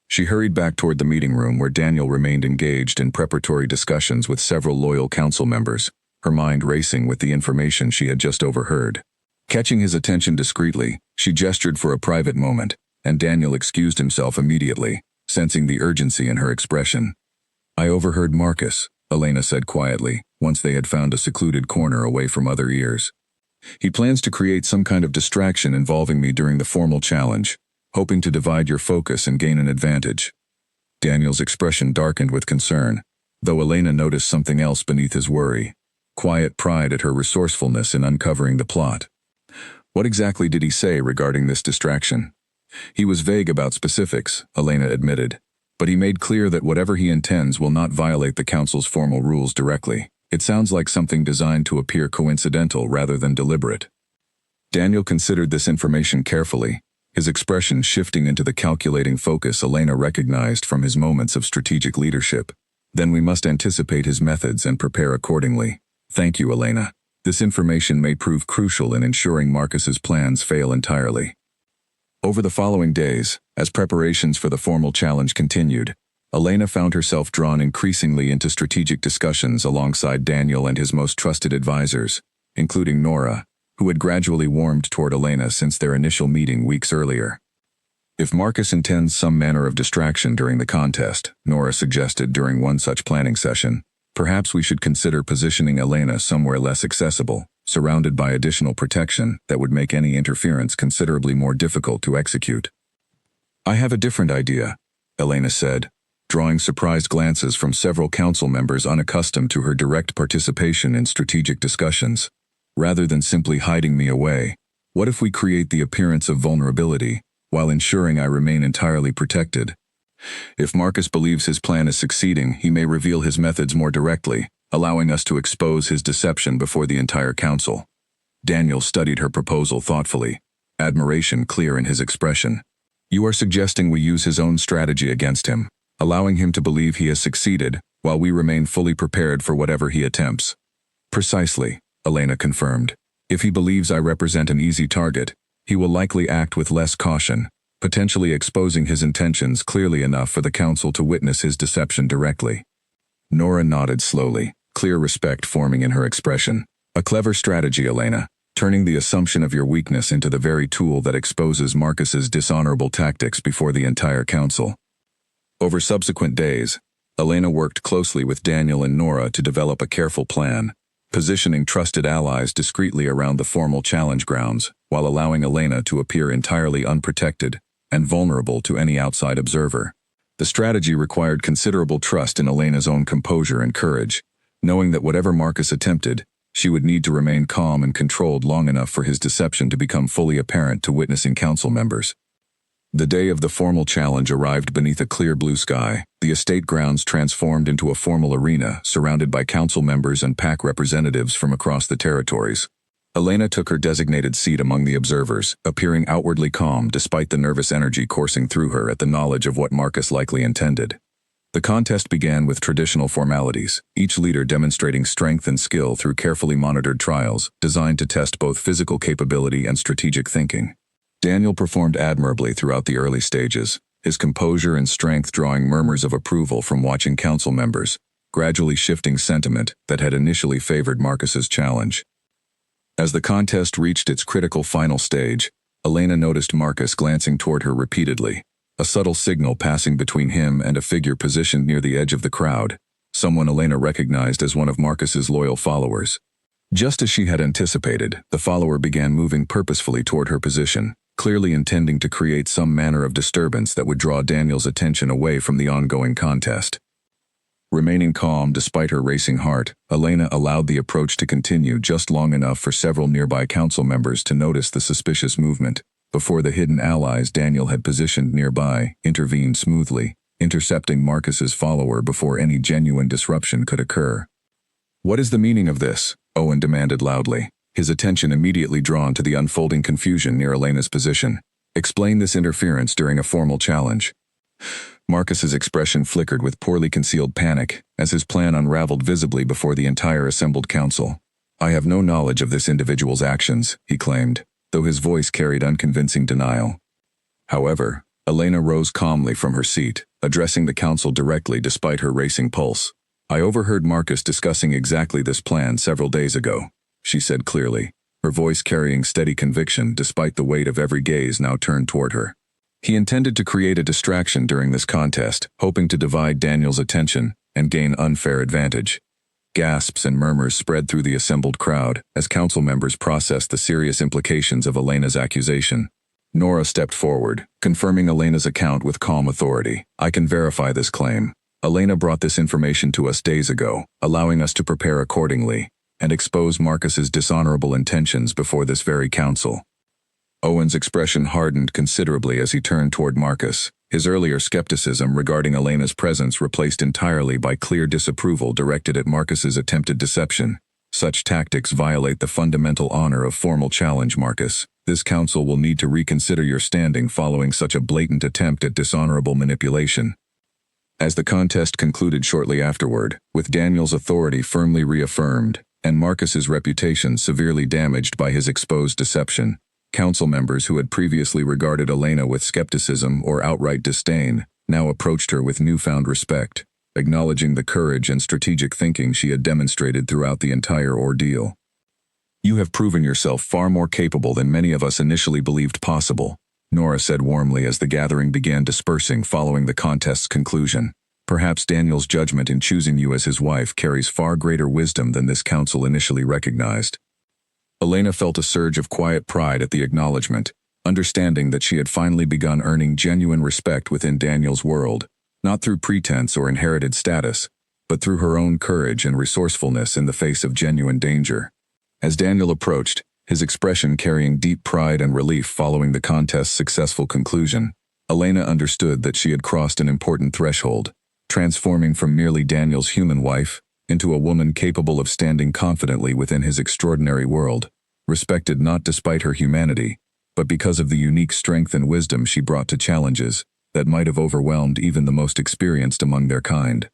She hurried back toward the meeting room where Daniel remained engaged in preparatory discussions with several loyal council members, her mind racing with the information she had just overheard. Catching his attention discreetly, she gestured for a private moment, and Daniel excused himself immediately, sensing the urgency in her expression. "I overheard Marcus," Elena said quietly, once they had found a secluded corner away from other ears. "He plans to create some kind of distraction involving me during the formal challenge, hoping to divide your focus and gain an advantage." Daniel's expression darkened with concern, though Elena noticed something else beneath his worry: quiet pride at her resourcefulness in uncovering the plot. "What exactly did he say regarding this distraction?" "He was vague about specifics," Elena admitted, "but he made clear that whatever he intends will not violate the council's formal rules directly. It sounds like something designed to appear coincidental rather than deliberate." Daniel considered this information carefully, his expression shifting into the calculating focus Elena recognized from his moments of strategic leadership. "Then we must anticipate his methods and prepare accordingly. Thank you, Elena. This information may prove crucial in ensuring Marcus's plans fail entirely." Over the following days, as preparations for the formal challenge continued, Elena found herself drawn increasingly into strategic discussions alongside Daniel and his most trusted advisors, including Nora, who had gradually warmed toward Elena since their initial meeting weeks earlier. "If Marcus intends some manner of distraction during the contest," Nora suggested during one such planning session, "perhaps we should consider positioning Elena somewhere less accessible, surrounded by additional protection that would make any interference considerably more difficult to execute." "I have a different idea," Elena said, drawing surprised glances from several council members unaccustomed to her direct participation in strategic discussions. "Rather than simply hiding me away, what if we create the appearance of vulnerability, while ensuring I remain entirely protected? If Marcus believes his plan is succeeding, he may reveal his methods more directly, allowing us to expose his deception before the entire council." Daniel studied her proposal thoughtfully, admiration clear in his expression. "You are suggesting we use his own strategy against him, allowing him to believe he has succeeded, while we remain fully prepared for whatever he attempts." "Precisely," Elena confirmed. "If he believes I represent an easy target, he will likely act with less caution, potentially exposing his intentions clearly enough for the council to witness his deception directly." Nora nodded slowly, clear respect forming in her expression. "A clever strategy, Elena, turning the assumption of your weakness into the very tool that exposes Marcus's dishonorable tactics before the entire council." Over subsequent days, Elena worked closely with Daniel and Nora to develop a careful plan, positioning trusted allies discreetly around the formal challenge grounds, while allowing Elena to appear entirely unprotected and vulnerable to any outside observer. The strategy required considerable trust in Elena's own composure and courage, knowing that whatever Marcus attempted, she would need to remain calm and controlled long enough for his deception to become fully apparent to witnessing council members. The day of the formal challenge arrived beneath a clear blue sky, the estate grounds transformed into a formal arena surrounded by council members and pack representatives from across the territories. Elena took her designated seat among the observers, appearing outwardly calm despite the nervous energy coursing through her at the knowledge of what Marcus likely intended. The contest began with traditional formalities, each leader demonstrating strength and skill through carefully monitored trials designed to test both physical capability and strategic thinking. Daniel performed admirably throughout the early stages, his composure and strength drawing murmurs of approval from watching council members, gradually shifting sentiment that had initially favored Marcus's challenge. As the contest reached its critical final stage, Elena noticed Marcus glancing toward her repeatedly, a subtle signal passing between him and a figure positioned near the edge of the crowd, someone Elena recognized as one of Marcus's loyal followers. Just as she had anticipated, the follower began moving purposefully toward her position, clearly intending to create some manner of disturbance that would draw Daniel's attention away from the ongoing contest. Remaining calm despite her racing heart, Elena allowed the approach to continue just long enough for several nearby council members to notice the suspicious movement, before the hidden allies Daniel had positioned nearby intervened smoothly, intercepting Marcus's follower before any genuine disruption could occur. "What is the meaning of this?" Owen demanded loudly, his attention immediately drawn to the unfolding confusion near Elena's position. "Explain this interference during a formal challenge." Marcus's expression flickered with poorly concealed panic as his plan unraveled visibly before the entire assembled council. "I have no knowledge of this individual's actions," he claimed, though his voice carried unconvincing denial. However, Elena rose calmly from her seat, addressing the council directly despite her racing pulse. "I overheard Marcus discussing exactly this plan several days ago," she said clearly, her voice carrying steady conviction despite the weight of every gaze now turned toward her. "He intended to create a distraction during this contest, hoping to divide Daniel's attention and gain unfair advantage." Gasps and murmurs spread through the assembled crowd as council members processed the serious implications of Elena's accusation. Nora stepped forward, confirming Elena's account with calm authority. "I can verify this claim. Elena brought this information to us days ago, allowing us to prepare accordingly and expose Marcus's dishonorable intentions before this very council." Owen's expression hardened considerably as he turned toward Marcus, his earlier skepticism regarding Elena's presence replaced entirely by clear disapproval directed at Marcus's attempted deception. "Such tactics violate the fundamental honor of formal challenge, Marcus. This council will need to reconsider your standing following such a blatant attempt at dishonorable manipulation." As the contest concluded shortly afterward, with Daniel's authority firmly reaffirmed and Marcus's reputation severely damaged by his exposed deception, council members who had previously regarded Elena with skepticism or outright disdain now approached her with newfound respect, acknowledging the courage and strategic thinking she had demonstrated throughout the entire ordeal. "You have proven yourself far more capable than many of us initially believed possible," Nora said warmly as the gathering began dispersing following the contest's conclusion. "Perhaps Daniel's judgment in choosing you as his wife carries far greater wisdom than this council initially recognized." Elena felt a surge of quiet pride at the acknowledgement, understanding that she had finally begun earning genuine respect within Daniel's world, not through pretense or inherited status, but through her own courage and resourcefulness in the face of genuine danger. As Daniel approached, his expression carrying deep pride and relief following the contest's successful conclusion, Elena understood that she had crossed an important threshold, transforming from merely Daniel's human wife into a woman capable of standing confidently within his extraordinary world, respected not despite her humanity, but because of the unique strength and wisdom she brought to challenges that might have overwhelmed even the most experienced among their kind.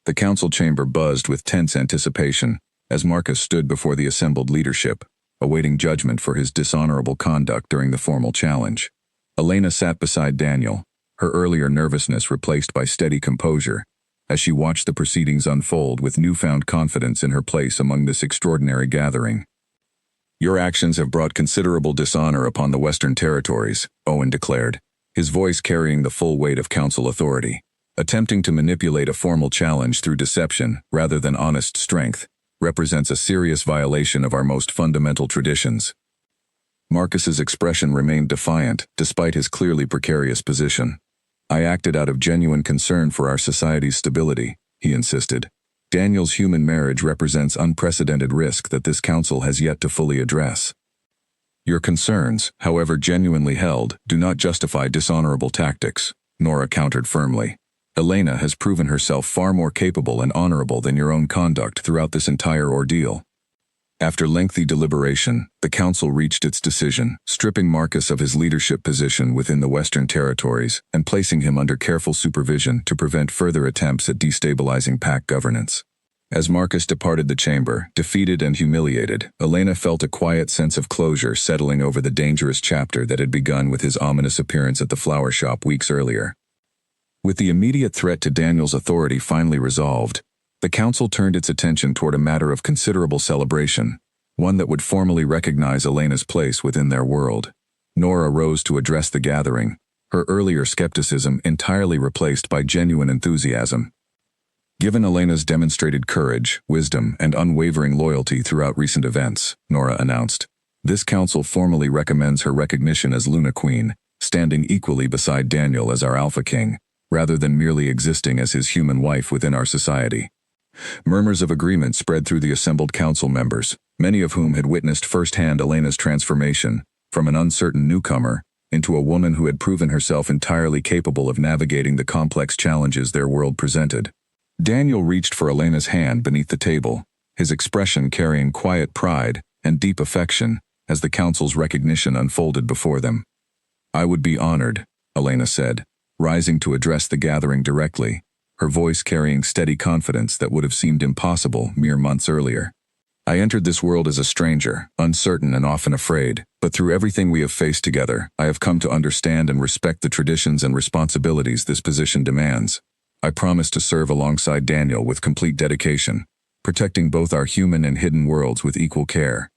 The council chamber buzzed with tense anticipation as Marcus stood before the assembled leadership, awaiting judgment for his dishonorable conduct during the formal challenge. Elena sat beside Daniel, her earlier nervousness replaced by steady composure, as she watched the proceedings unfold with newfound confidence in her place among this extraordinary gathering. "Your actions have brought considerable dishonor upon the Western Territories," Owen declared, his voice carrying the full weight of council authority. "Attempting to manipulate a formal challenge through deception rather than honest strength represents a serious violation of our most fundamental traditions." Marcus's expression remained defiant despite his clearly precarious position. "I acted out of genuine concern for our society's stability," he insisted. "Daniel's human marriage represents unprecedented risk that this council has yet to fully address." "Your concerns, however genuinely held, do not justify dishonorable tactics," Nora countered firmly. "Elena has proven herself far more capable and honorable than your own conduct throughout this entire ordeal." After lengthy deliberation, the council reached its decision, stripping Marcus of his leadership position within the Western Territories and placing him under careful supervision to prevent further attempts at destabilizing pact governance. As Marcus departed the chamber, defeated and humiliated, Elena felt a quiet sense of closure settling over the dangerous chapter that had begun with his ominous appearance at the flower shop weeks earlier. With the immediate threat to Daniel's authority finally resolved, the council turned its attention toward a matter of considerable celebration, one that would formally recognize Elena's place within their world. Nora rose to address the gathering, her earlier skepticism entirely replaced by genuine enthusiasm. Given Elena's demonstrated courage, wisdom, and unwavering loyalty throughout recent events, Nora announced, this council formally recommends her recognition as Luna Queen, standing equally beside Daniel as our Alpha King, rather than merely existing as his human wife within our society. Murmurs of agreement spread through the assembled council members, many of whom had witnessed firsthand Elena's transformation from an uncertain newcomer into a woman who had proven herself entirely capable of navigating the complex challenges their world presented. Daniel reached for Elena's hand beneath the table, his expression carrying quiet pride and deep affection as the council's recognition unfolded before them. "I would be honored," Elena said, rising to address the gathering directly, her voice carrying steady confidence that would have seemed impossible mere months earlier. "I entered this world as a stranger, uncertain and often afraid, but through everything we have faced together, I have come to understand and respect the traditions and responsibilities this position demands. I promise to serve alongside Daniel with complete dedication, protecting both our human and hidden worlds with equal care."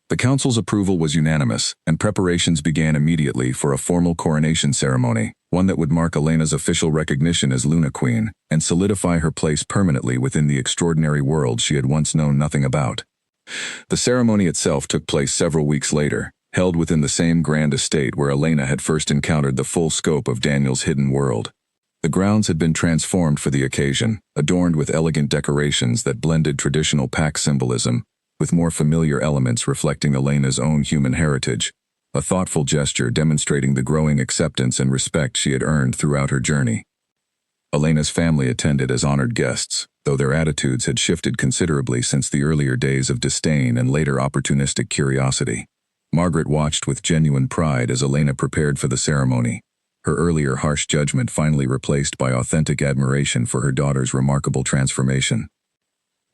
The council's approval was unanimous, and preparations began immediately for a formal coronation ceremony, one that would mark Elena's official recognition as Luna Queen and solidify her place permanently within the extraordinary world she had once known nothing about. The ceremony itself took place several weeks later, held within the same grand estate where Elena had first encountered the full scope of Daniel's hidden world. The grounds had been transformed for the occasion, adorned with elegant decorations that blended traditional pack symbolism with more familiar elements reflecting Elena's own human heritage, a thoughtful gesture demonstrating the growing acceptance and respect she had earned throughout her journey. Elena's family attended as honored guests, though their attitudes had shifted considerably since the earlier days of disdain and later opportunistic curiosity. Margaret watched with genuine pride as Elena prepared for the ceremony, her earlier harsh judgment finally replaced by authentic admiration for her daughter's remarkable transformation.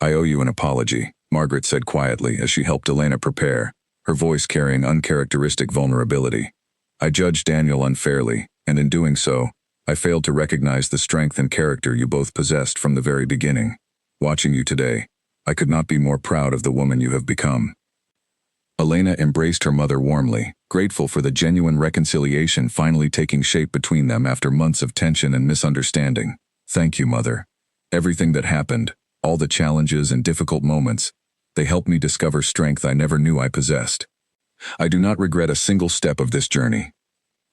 "I owe you an apology," Margaret said quietly as she helped Elena prepare, her voice carrying uncharacteristic vulnerability. "I judged Daniel unfairly, and in doing so, I failed to recognize the strength and character you both possessed from the very beginning. Watching you today, I could not be more proud of the woman you have become." Elena embraced her mother warmly, grateful for the genuine reconciliation finally taking shape between them after months of tension and misunderstanding. "Thank you, Mother. Everything that happened, all the challenges and difficult moments, they helped me discover strength I never knew I possessed. I do not regret a single step of this journey."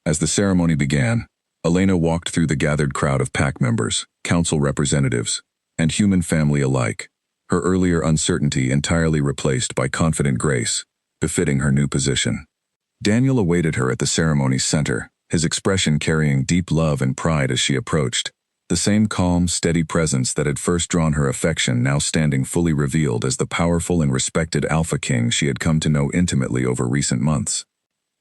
As the ceremony began, Elena walked through the gathered crowd of pack members, council representatives, and human family alike, her earlier uncertainty entirely replaced by confident grace, befitting her new position. Daniel awaited her at the ceremony's center, his expression carrying deep love and pride as she approached, the same calm, steady presence that had first drawn her affection now standing fully revealed as the powerful and respected Alpha King she had come to know intimately over recent months.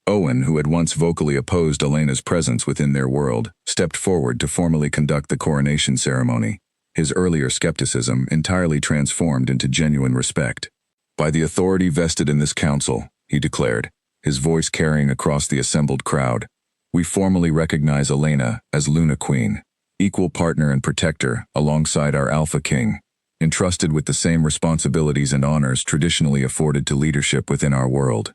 Owen, who had once vocally opposed Elena's presence within their world, stepped forward to formally conduct the coronation ceremony, his earlier skepticism entirely transformed into genuine respect. "By the authority vested in this council," he declared, his voice carrying across the assembled crowd, "we formally recognize Elena as Luna Queen, equal partner and protector alongside our Alpha King, entrusted with the same responsibilities and honors traditionally afforded to leadership within our world."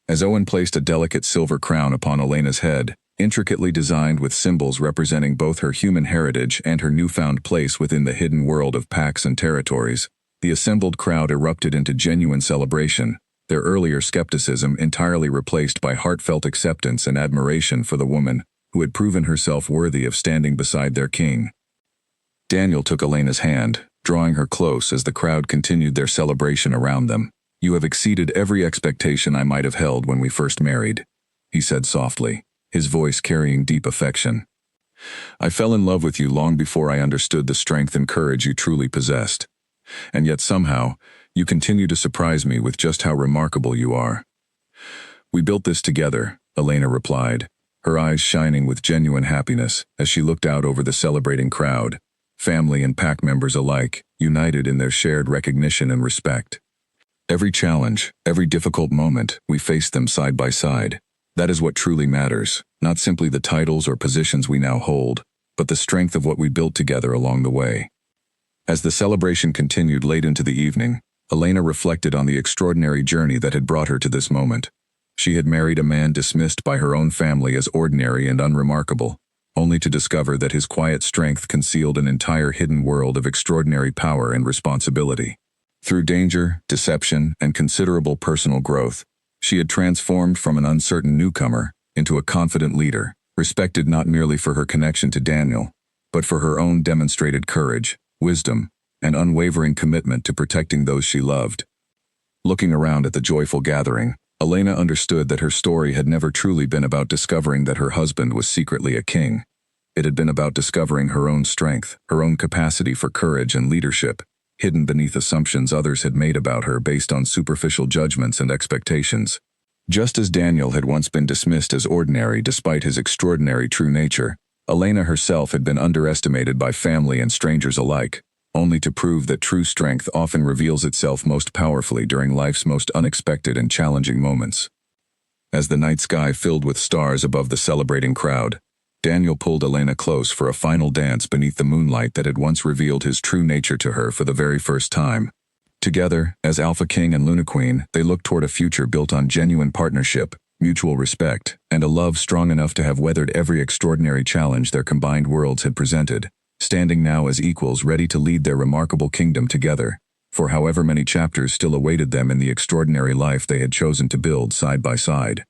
As Owen placed a delicate silver crown upon Elena's head, intricately designed with symbols representing both her human heritage and her newfound place within the hidden world of packs and territories, the assembled crowd erupted into genuine celebration, their earlier skepticism entirely replaced by heartfelt acceptance and admiration for the woman who had proven herself worthy of standing beside their king. Daniel took Elena's hand, drawing her close as the crowd continued their celebration around them. "You have exceeded every expectation I might have held when we first married," he said softly, his voice carrying deep affection. "I fell in love with you long before I understood the strength and courage you truly possessed. And yet somehow, you continue to surprise me with just how remarkable you are." "We built this together," Elena replied, her eyes shining with genuine happiness as she looked out over the celebrating crowd, family and pack members alike, united in their shared recognition and respect. "Every challenge, every difficult moment, we faced them side by side. That is what truly matters, not simply the titles or positions we now hold, but the strength of what we built together along the way." As the celebration continued late into the evening, Elena reflected on the extraordinary journey that had brought her to this moment. She had married a man dismissed by her own family as ordinary and unremarkable, only to discover that his quiet strength concealed an entire hidden world of extraordinary power and responsibility. Through danger, deception, and considerable personal growth, she had transformed from an uncertain newcomer into a confident leader, respected not merely for her connection to Daniel, but for her own demonstrated courage, wisdom, and unwavering commitment to protecting those she loved. Looking around at the joyful gathering, Elena understood that her story had never truly been about discovering that her husband was secretly a king. It had been about discovering her own strength, her own capacity for courage and leadership, hidden beneath assumptions others had made about her based on superficial judgments and expectations. Just as Daniel had once been dismissed as ordinary despite his extraordinary true nature, Elena herself had been underestimated by family and strangers alike, only to prove that true strength often reveals itself most powerfully during life's most unexpected and challenging moments. As the night sky filled with stars above the celebrating crowd, Daniel pulled Elena close for a final dance beneath the moonlight that had once revealed his true nature to her for the very first time. Together, as Alpha King and Luna Queen, they looked toward a future built on genuine partnership, mutual respect, and a love strong enough to have weathered every extraordinary challenge their combined worlds had presented, standing now as equals ready to lead their remarkable kingdom together, for however many chapters still awaited them in the extraordinary life they had chosen to build side by side.